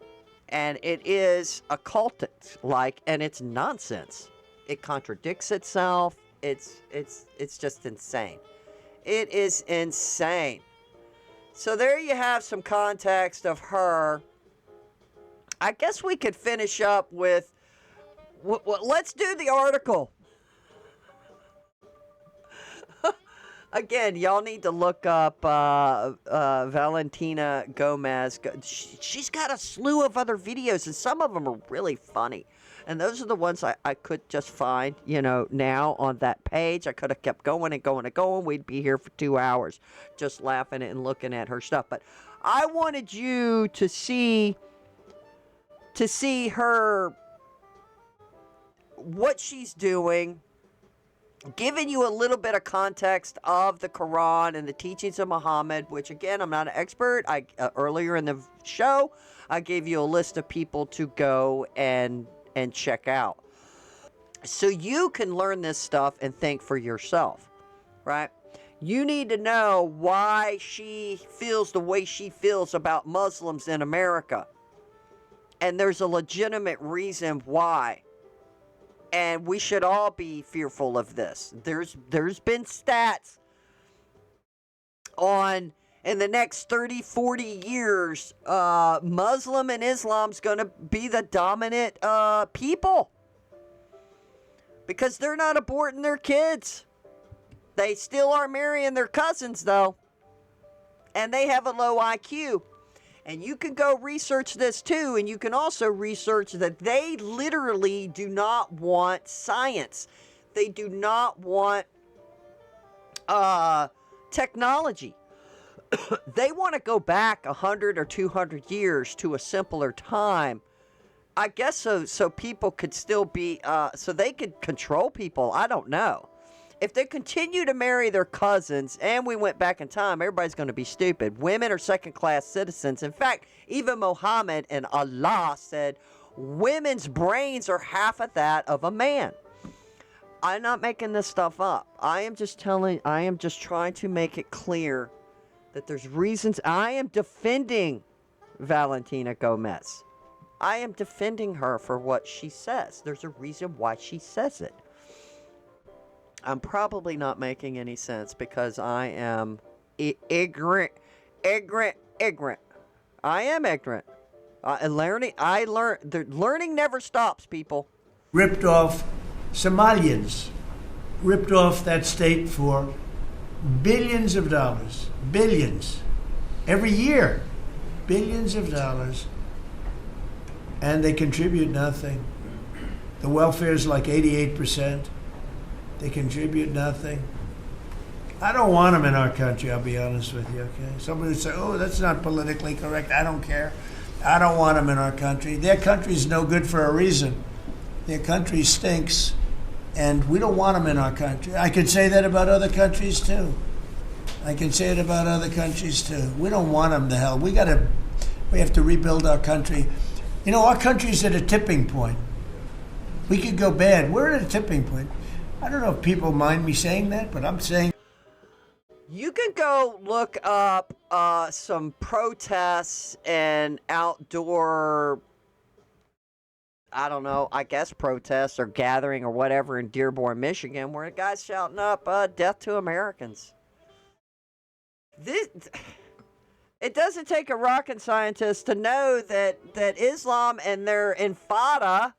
And it is occultic, and it's nonsense. It contradicts itself. It's just insane. It is insane. So there you have some context of her. I guess we could finish up with, let's do the article. Again, y'all need to look up Valentina Gomez. She's got a slew of other videos, and some of them are really funny. And those are the ones I could just find, now on that page. I could have kept going and going and going. We'd be here for 2 hours just laughing and looking at her stuff. But I wanted you to see her, what she's doing, giving you a little bit of context of the Quran and the teachings of Muhammad, which, again, I'm not an expert. Earlier in the show, I gave you a list of people to go and check out, so you can learn this stuff and think for yourself, right? You need to know why she feels the way she feels about Muslims in America, and there's a legitimate reason why. And we should all be fearful of this. There's been stats on, in the next 30, 40 years, Muslim and Islam's going to be the dominant people. Because they're not aborting their kids. They still are marrying their cousins, though. And they have a low IQ. And you can go research this too, and you can also research that they literally do not want science. They do not want technology. They want to go back 100 or 200 years to a simpler time. I guess so people could still be, so they could control people. I don't know. If they continue to marry their cousins, and we went back in time, everybody's going to be stupid. Women are second-class citizens. In fact, even Muhammad and Allah said, Women's brains are half of that of a man. I'm not making this stuff up. I am just trying to make it clear that there's reasons. I am defending Valentina Gomez. I am defending her for what she says. There's a reason why she says it. I'm probably not making any sense because I am ignorant. I am ignorant. Learning never stops, people. Ripped off Somalians, ripped off that state for billions of dollars, billions, every year, billions of dollars, and they contribute nothing. The welfare is like 88%. They contribute nothing. I don't want them in our country, I'll be honest with you, okay? Somebody would say, oh, that's not politically correct. I don't care. I don't want them in our country. Their country's no good for a reason. Their country stinks, and we don't want them in our country. I could say that about other countries, too. I can say it about other countries, too. We don't want them to hell. We have to rebuild our country. You know, our country's at a tipping point. We could go bad. We're at a tipping point. I don't know if people mind me saying that, but I'm saying. You can go look up some protests and outdoor, I don't know, I guess protests or gathering or whatever in Dearborn, Michigan, where a guy's shouting up, death to Americans. It doesn't take a rocket scientist to know that Islam and their intifada,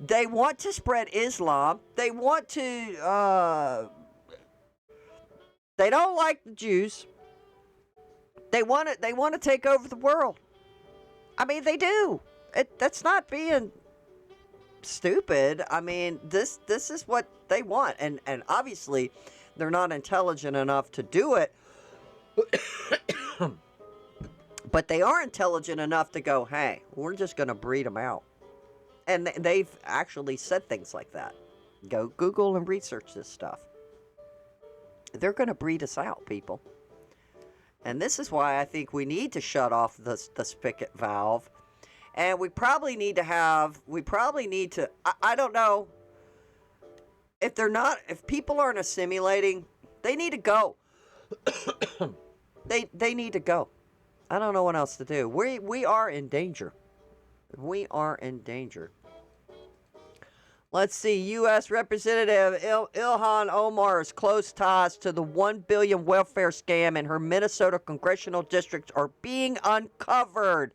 they want to spread Islam. They want to, they don't like the Jews. They want to take over the world. I mean, they do. That's not being stupid. I mean, this is what they want. And obviously, they're not intelligent enough to do it. But they are intelligent enough to go, hey, we're just going to breed them out. And they've actually said things like that. Go Google and research this stuff. They're going to breed us out, people. And this is why I think we need to shut off the spigot valve. And we probably need to, I don't know, if people aren't assimilating, they need to go. They need to go. I don't know what else to do. We are in danger. We are in danger. Let's see. U.S. Representative Ilhan Omar's close ties to the $1 billion welfare scam in her Minnesota congressional district are being uncovered.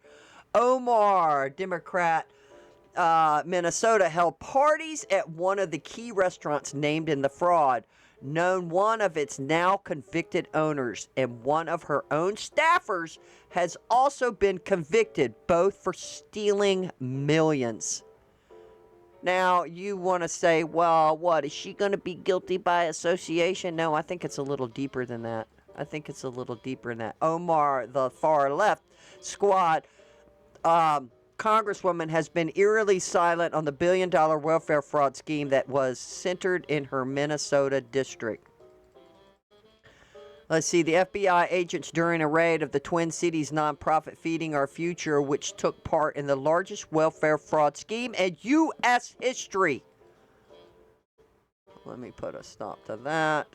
Omar, Democrat, Minnesota, held parties at one of the key restaurants named in the fraud, known one of its now convicted owners, and one of her own staffers has also been convicted, both for stealing millions. Now, you want to say, well, what, is she going to be guilty by association? No, I think it's a little deeper than that. Omar, the far left squad, Congresswoman, has been eerily silent on the billion-dollar welfare fraud scheme that was centered in her Minnesota district. Let's see. The FBI agents during a raid of the Twin Cities nonprofit Feeding Our Future, which took part in the largest welfare fraud scheme in U.S. history. Let me put a stop to that.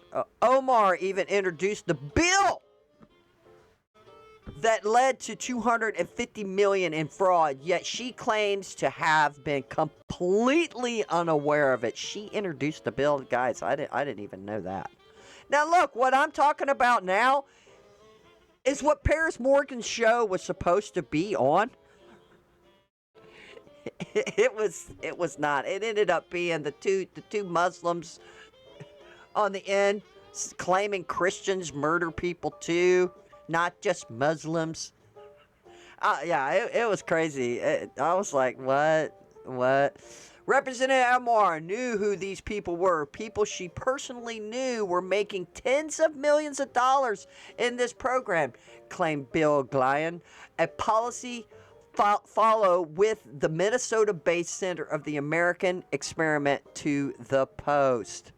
Omar even introduced the bill that led to $250 million in fraud, yet she claims to have been completely unaware of it. She introduced the bill. Guys, I didn't even know that. Now, look, what I'm talking about now is what Piers Morgan's show was supposed to be on. It was not. It ended up being the two Muslims on the end claiming Christians murder people too, not just Muslims. Yeah, it was crazy. I was like, what? Representative Elmore knew who these people were. People she personally knew were making tens of millions of dollars in this program, claimed Bill Glyan. A policy follow with the Minnesota-based Center of the American Experiment to the Post.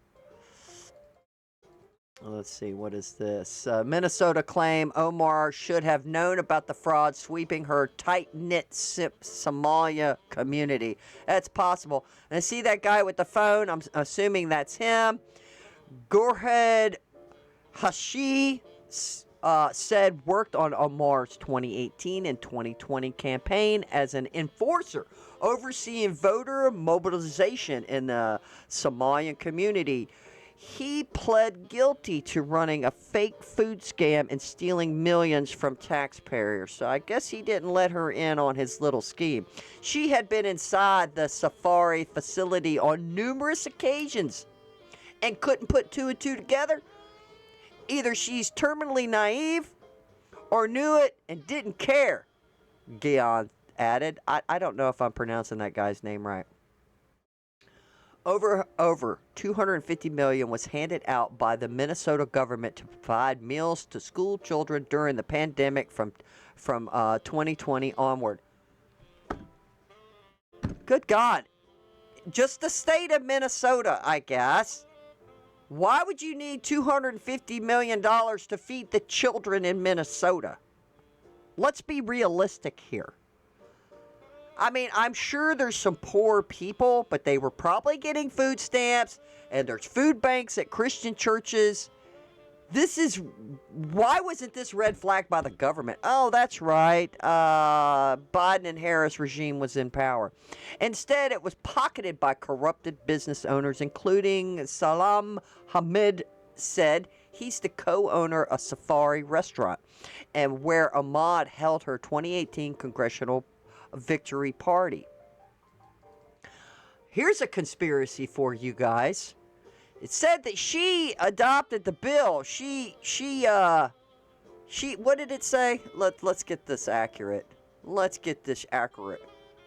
Let's see, what is this? Minnesota claim Omar should have known about the fraud sweeping her tight-knit Somalia community. That's possible. And I see that guy with the phone. I'm assuming that's him. Gorhed Hashi said worked on Omar's 2018 and 2020 campaign as an enforcer, overseeing voter mobilization in the Somalian community. He pled guilty to running a fake food scam and stealing millions from taxpayers. So I guess he didn't let her in on his little scheme. She had been inside the safari facility on numerous occasions and couldn't put two and two together. Either she's terminally naive or knew it and didn't care, Guion added. I don't know if I'm pronouncing that guy's name right. Over $250 million was handed out by the Minnesota government to provide meals to school children during the pandemic from 2020 onward. Good God. Just the state of Minnesota, I guess. Why would you need $250 million to feed the children in Minnesota? Let's be realistic here. I mean, I'm sure there's some poor people, but they were probably getting food stamps, and there's food banks at Christian churches. Why wasn't this red flagged by the government? Oh, that's right. Biden and Harris regime was in power. Instead, it was pocketed by corrupted business owners, including Salam Hamid said. He's the co-owner of Safari Restaurant, and where Ahmad held her 2018 congressional victory party. Here's a conspiracy for you guys. It said that she adopted the bill. She what did it say? Let's get this accurate. Let's get this accurate.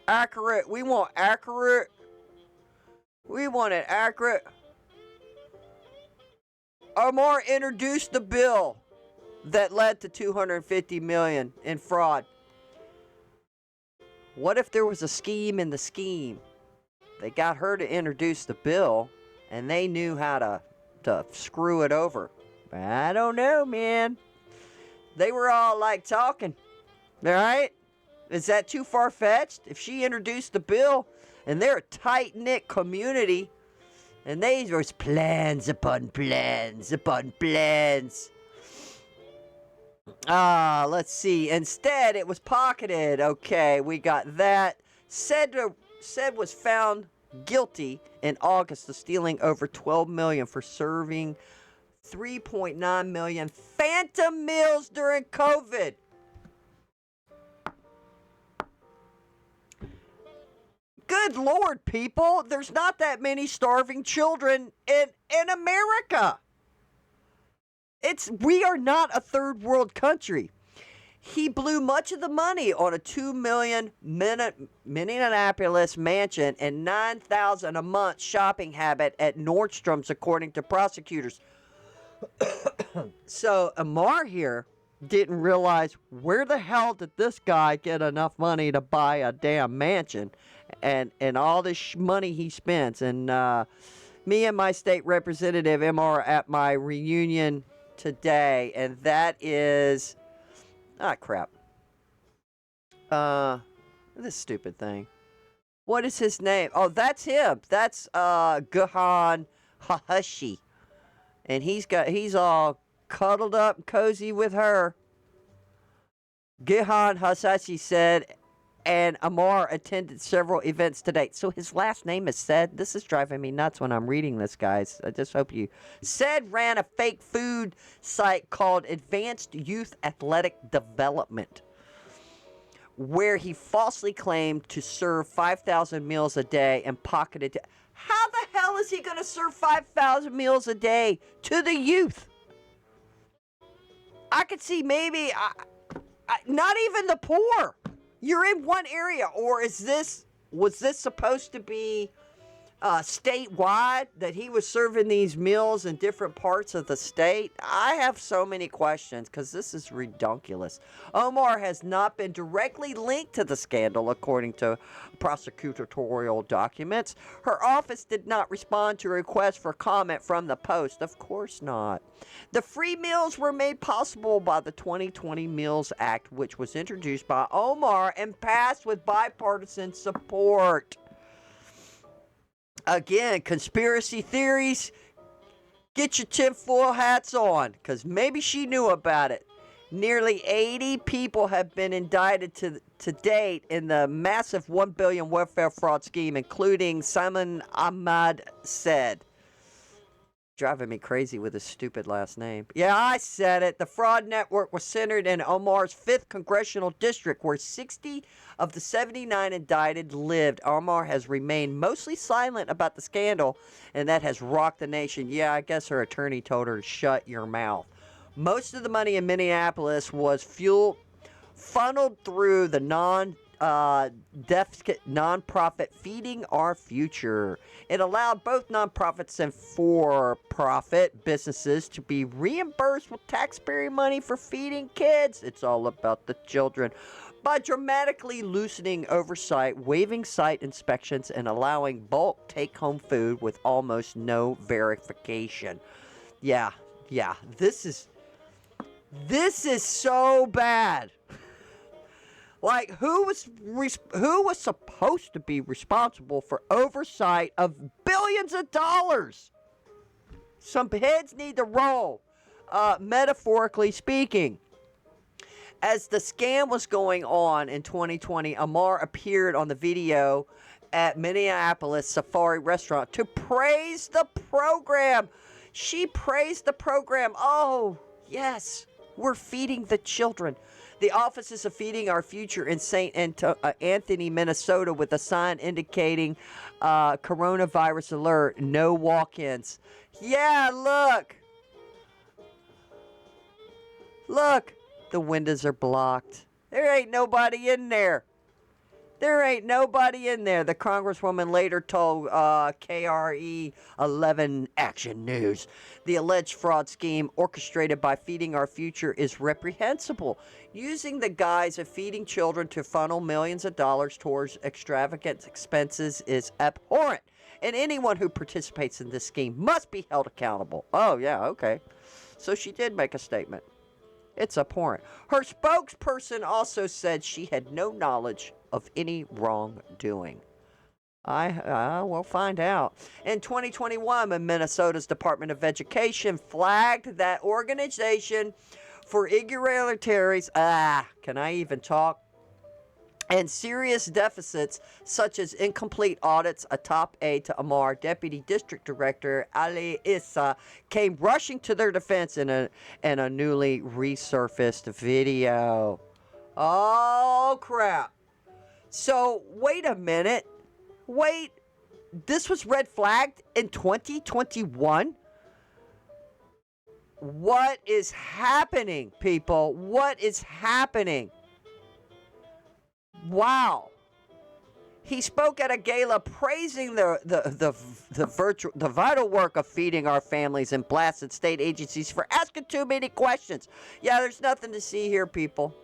Accurate. We want accurate. We want it accurate. Omar introduced the bill that led to $250 million in fraud. What if there was a scheme in the scheme? They got her to introduce the bill, and they knew how to screw it over. I don't know, man. They were all like talking. All right? Is that too far-fetched? If she introduced the bill, and they're a tight-knit community, and there's plans upon plans upon plans. Let's see. Instead, it was pocketed. Okay, we got that. Said was found guilty in August of stealing over $12 million for serving 3.9 million phantom meals during COVID. Good Lord, people. There's not that many starving children in America. We are not a third world country. He blew much of the money on a $2 million Minneapolis mansion and $9,000 a month shopping habit at Nordstrom's, according to prosecutors. So Amar here didn't realize, where the hell did this guy get enough money to buy a damn mansion and all this money he spends. And me and my state representative Amar at my reunion today, and that is crap. This stupid thing. What is his name? Oh, that's him. That's Guhan Hahashi. And he's all cuddled up and cozy with her. Guhan Hahashi said, and Amar attended several events to date. So his last name is Said. This is driving me nuts when I'm reading this, guys. I just hope you... Said ran a fake food site called Advanced Youth Athletic Development, where he falsely claimed to serve 5,000 meals a day and pocketed... How the hell is he going to serve 5,000 meals a day to the youth? I could see maybe... not even the poor. You're in one area, or was this supposed to be statewide, that he was serving these meals in different parts of the state? I have so many questions because this is redunculous. Omar has not been directly linked to the scandal, according to prosecutorial documents. Her office did not respond to a request for comment from the Post. Of course not. The free meals were made possible by the 2020 Meals Act, which was introduced by Omar and passed with bipartisan support. Again, conspiracy theories, get your tinfoil hats on, because maybe she knew about it. Nearly 80 people have been indicted to date in the massive $1 billion welfare fraud scheme, including Simon Ahmad Said. Driving me crazy with his stupid last name. Yeah, I said it. The fraud network was centered in Omar's 5th congressional district, where 60 of the 79 indicted lived. Omar has remained mostly silent about the scandal, and that has rocked the nation. Yeah, I guess her attorney told her to shut your mouth. Most of the money in Minneapolis was funneled through the nonprofit Feeding Our Future. It allowed both nonprofits and for-profit businesses to be reimbursed with taxpayer money for feeding kids. It's all about the children. By dramatically loosening oversight, waiving site inspections, and allowing bulk take-home food with almost no verification. Yeah, this is so bad. Like, who was supposed to be responsible for oversight of billions of dollars? Some heads need to roll, metaphorically speaking. As the scam was going on in 2020, Amar appeared on the video at Minneapolis Safari Restaurant to praise the program. She praised the program. Oh, yes, we're feeding the children. The offices of Feeding Our Future in St. Anthony, Minnesota, with a sign indicating coronavirus alert, no walk-ins. Yeah, look. Look, the windows are blocked. There ain't nobody in there. There ain't nobody in there, the Congresswoman later told KRE 11 Action News. The alleged fraud scheme orchestrated by Feeding Our Future is reprehensible, using the guise of feeding children to funnel millions of dollars towards extravagant expenses is abhorrent, and anyone who participates in this scheme must be held accountable. Oh, yeah, okay. So she did make a statement. It's abhorrent. Her spokesperson also said she had no knowledge of any wrongdoing. We'll find out. In 2021, Minnesota's Department of Education flagged that organization for irregularities. Can I even talk? And serious deficits, such as incomplete audits. A top aide to Amar, Deputy District Director Ali Issa, came rushing to their defense in a newly resurfaced video. Oh, crap. So, wait a minute. Wait. This was red flagged in 2021? What is happening, people? What is happening? Wow. He spoke at a gala praising the vital work of feeding our families and blasted state agencies for asking too many questions. Yeah, there's nothing to see here, people.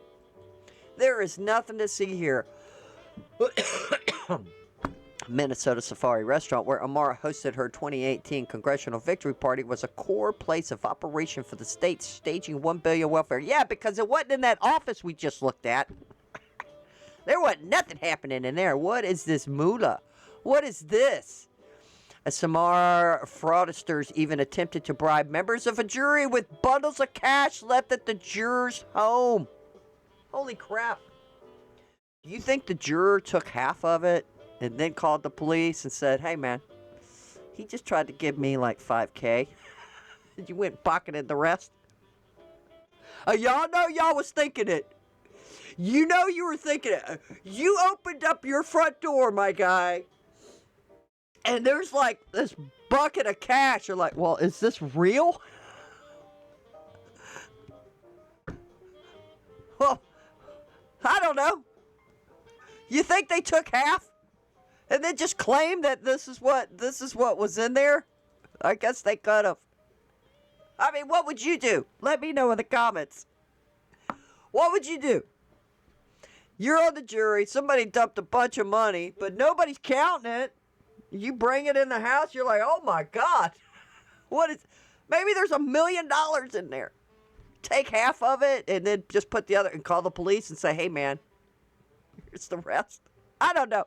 There is nothing to see here. Minnesota Safari Restaurant, where Amara hosted her 2018 Congressional Victory Party, was a core place of operation for the state staging $1 billion welfare. Yeah, because it wasn't in that office we just looked at. There wasn't nothing happening in there. What is this moolah? What is this? Samar fraudsters even attempted to bribe members of a jury with bundles of cash left at the juror's home. Holy crap. Do you think the juror took half of it and then called the police and said, hey, man, he just tried to give me like $5,000. You went and pocketed the rest? Y'all know y'all was thinking it. You know you were thinking it. You opened up your front door, my guy, and there's like this bucket of cash. You're like, well, is this real? Well, I don't know. You think they took half? and then just claim that this is what was in there? I guess they could have. I mean, what would you do? Let me know in the comments. What would you do? You're on the jury. Somebody dumped a bunch of money, but nobody's counting it. You bring it in the house. You're like, oh my God, maybe there's $1 million in there. Take half of it and then just put the other and call the police and say, hey man, here's the rest. I don't know.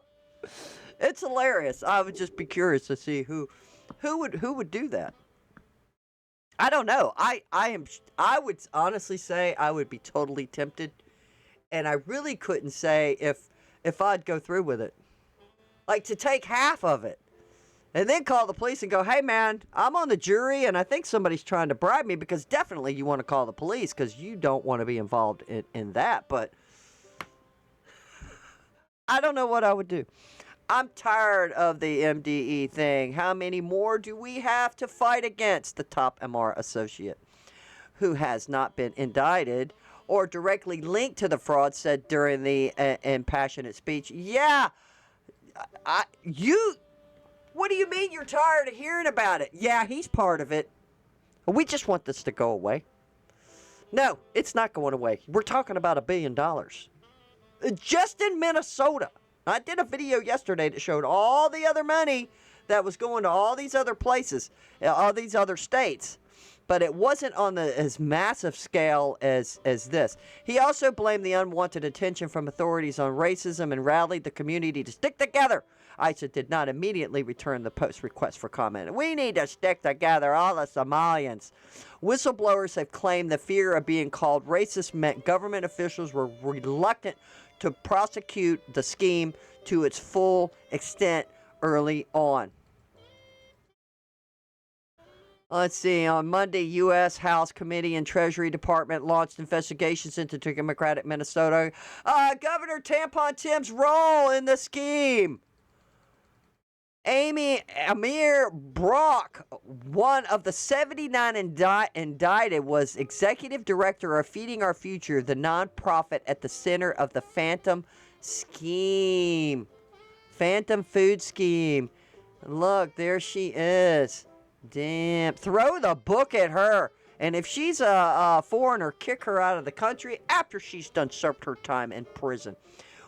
It's hilarious. I would just be curious to see who would do that. I don't know. I would honestly say I would be totally tempted, and I really couldn't say if I'd go through with it. Like, to take half of it and then call the police and go, hey man, I'm on the jury and I think somebody's trying to bribe me, because definitely you want to call the police because you don't want to be involved in that. But I don't know what I would do. I'm tired of the MDE thing. How many more do we have to fight against? The top MR associate, who has not been indicted or directly linked to the fraud, said during the impassionate speech, yeah, what do you mean you're tired of hearing about it? Yeah, he's part of it. We just want this to go away. No, it's not going away. We're talking about $1 billion. Just in Minnesota. I did a video yesterday that showed all the other money that was going to all these other places, all these other states. But it wasn't on as massive scale as this. He also blamed the unwanted attention from authorities on racism and rallied the community to stick together. ISA did not immediately return the post request for comment. We need to stick together, all the Somalians. Whistleblowers have claimed the fear of being called racist meant government officials were reluctant to prosecute the scheme to its full extent early on. Let's see. On Monday, U.S. House Committee and Treasury Department launched investigations into Democratic Minnesota Governor Tampon Tim's role in the scheme. Amir Brock, one of the 79 indicted, was executive director of Feeding Our Future, the nonprofit at the center of the Phantom Scheme. Phantom Food Scheme. Look, there she is. Damn. Throw the book at her. And if she's a foreigner, kick her out of the country after she's done served her time in prison.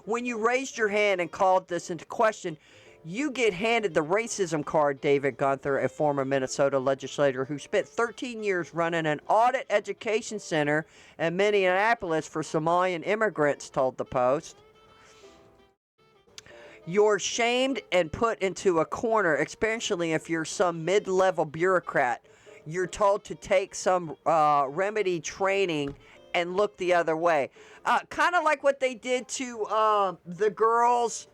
When you raised your hand and called this into question, you get handed the racism card. David Gunther, a former Minnesota legislator who spent 13 years running an audit education center in Minneapolis for Somalian immigrants, told the Post. You're shamed and put into a corner, especially if you're some mid-level bureaucrat. You're told to take some remedy training and look the other way. Kind of like what they did to the girls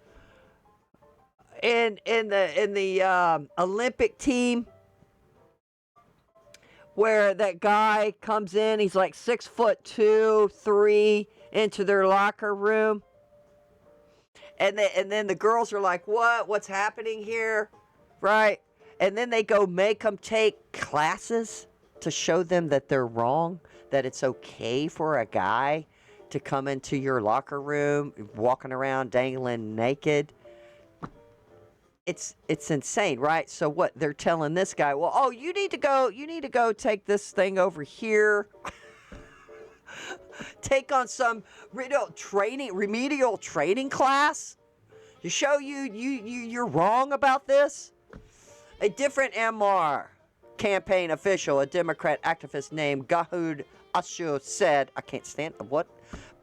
in the Olympic team, where that guy comes in, he's like 6'2", 3", into their locker room, and then the girls are like, what's happening here, right? And then they go make them take classes to show them that they're wrong, that it's okay for a guy to come into your locker room walking around dangling naked. It's insane, right? So what they're telling this guy, well, oh, you need to go take this thing over here. Take on some remedial training class to show you're wrong about this. A different MR campaign official, a Democrat activist named Gahud Ashu, said, I can't stand what?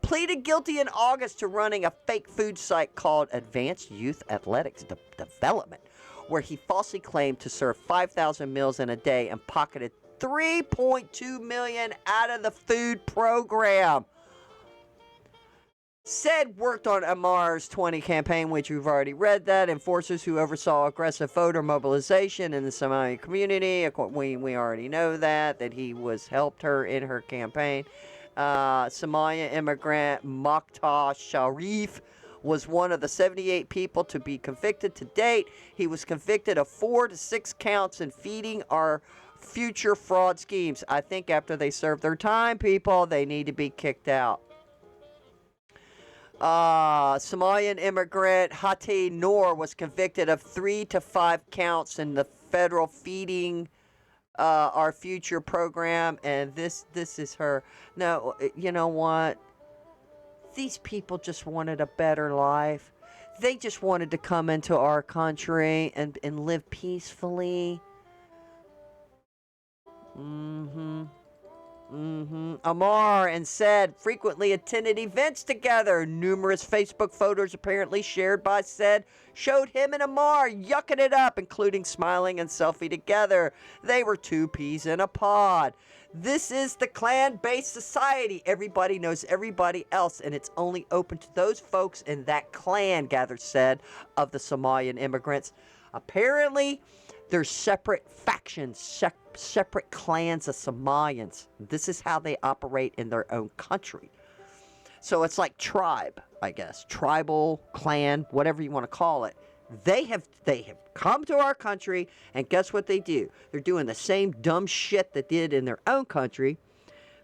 Pleaded guilty in August to running a fake food site called Advanced Youth Athletics Development, where he falsely claimed to serve 5,000 meals in a day and pocketed $3.2 million out of the food program. Said worked on Amar's 20 campaign, which we've already read that. Enforcers who oversaw aggressive voter mobilization in the Somali community. We already know that he helped her in her campaign. Somalia immigrant Mokhtar Sharif was one of the 78 people to be convicted to date. He was convicted of 4 to 6 counts in feeding our future fraud schemes. I think after they serve their time, people, they need to be kicked out. Somalian immigrant Hati Noor was convicted of 3 to 5 counts in the federal Feeding Our Future program, and this is her. No, you know what? These people just wanted a better life. They just wanted to come into our country and live peacefully. Amar and Said frequently attended events together. Numerous Facebook photos apparently shared by Said showed him and Amar yucking it up, including smiling and selfie together. They were two peas in a pod. This is the clan-based society. Everybody knows everybody else, and it's only open to those folks in that clan, Gather said, of the Somalian immigrants. Apparently, there's separate factions, separate clans of Somalians. This is how they operate in their own country. So it's like tribe, I guess. Tribal, clan, whatever you want to call it. They have come to our country, and guess what they do? They're doing the same dumb shit that did in their own country,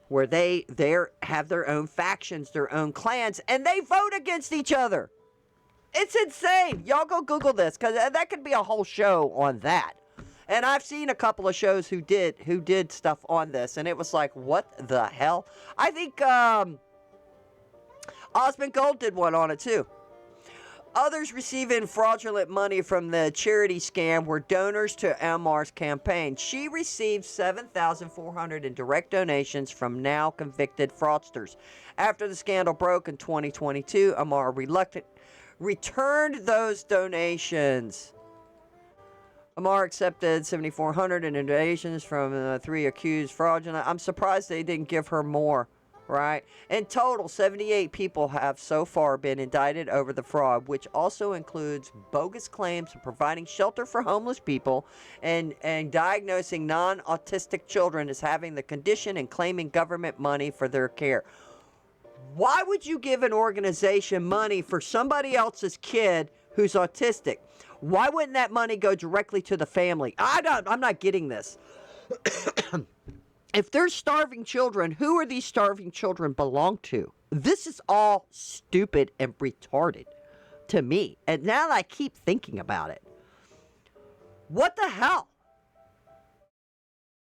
where they have their own factions, their own clans, and they vote against each other. It's insane. Y'all go Google this, because that could be a whole show on that. And I've seen a couple of shows who did stuff on this, and it was like, what the hell? I think Osmond Gold did one on it too. Others receiving fraudulent money from the charity scam were donors to Amar's campaign. She received $7,400 in direct donations from now convicted fraudsters. After the scandal broke in 2022, Amar returned those donations. Amar accepted $7,400 in donations from 3 accused fraudulent. I'm surprised they didn't give her more, right? In total, 78 people have so far been indicted over the fraud, which also includes bogus claims of providing shelter for homeless people and diagnosing non-autistic children as having the condition and claiming government money for their care. Why would you give an organization money for somebody else's kid who's autistic? Why wouldn't that money go directly to the family? I'm not getting this. If there's starving children, who are these starving children belong to? This is all stupid and retarded to me. And now that I keep thinking about it, what the hell?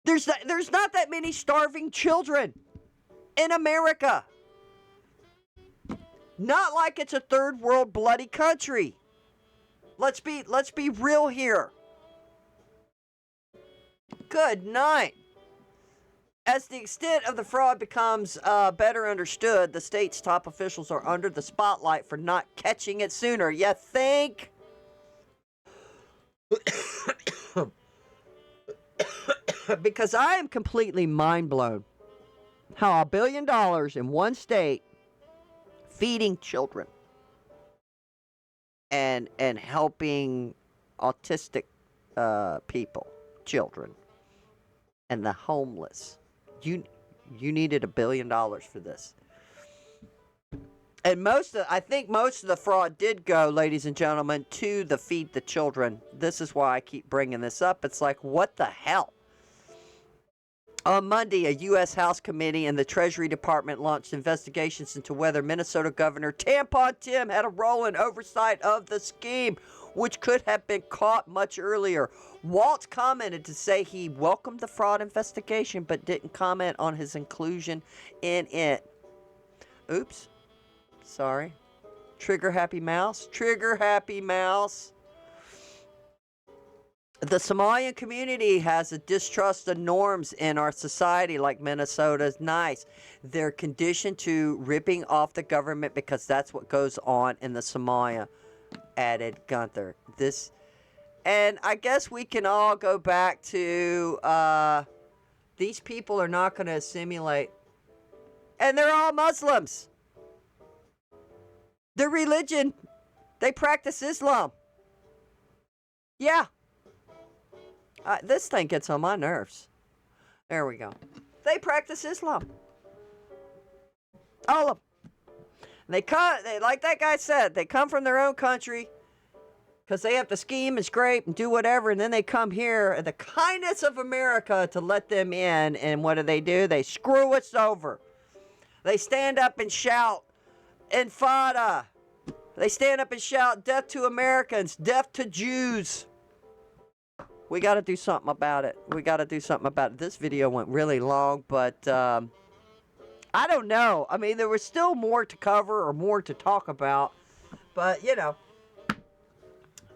There's not that many starving children in America. Not like it's a third world bloody country. Let's be real here. Good night. As the extent of the fraud becomes better understood, the state's top officials are under the spotlight for not catching it sooner. You think? Because I am completely mind blown how $1 billion in one state feeding children and helping autistic people, children, and the homeless. You needed $1 billion for this. And I think most of the fraud did go, ladies and gentlemen, to the Feed the Children. This is why I keep bringing this up. It's like, what the hell? On Monday, a U.S. House committee and the Treasury Department launched investigations into whether Minnesota Governor Tampon Tim had a role in oversight of the scheme, which could have been caught much earlier. Waltz commented to say he welcomed the fraud investigation, but didn't comment on his inclusion in it. Oops. Sorry. Trigger happy mouse. Trigger happy mouse. The Somalian community has a distrust of norms in our society, like Minnesota's. Nice. They're conditioned to ripping off the government because that's what goes on in the Somalia, added Gunther. And I guess we can all go back to these people are not going to assimilate. And they're all Muslims. Their religion, they practice Islam. Yeah. This thing gets on my nerves. There we go. They practice Islam. All of them. They like that guy said, they come from their own country because they have to scheme and scrape and do whatever, and then they come here in the kindness of America to let them in, and what do? They screw us over. They stand up and shout Infada. They stand up and shout, death to Americans, death to Jews. We got to do something about it. This video went really long, but I don't know. I mean, there was still more to cover or more to talk about. But, you know,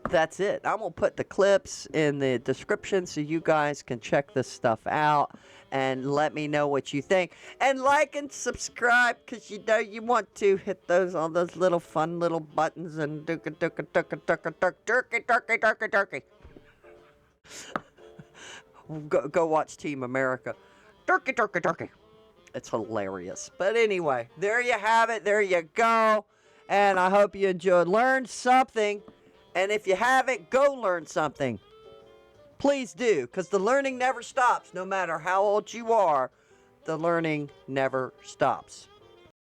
that's it. I'm going to put the clips in the description so you guys can check this stuff out and let me know what you think. And like and subscribe, because you know you want to hit all those little fun little buttons and turkey. Go watch Team America. Turkey. It's hilarious. But anyway, there you have it. There you go. And I hope you enjoyed. Learn something. And if you haven't, go learn something. Please do, because the learning never stops. No matter how old you are, the learning never stops.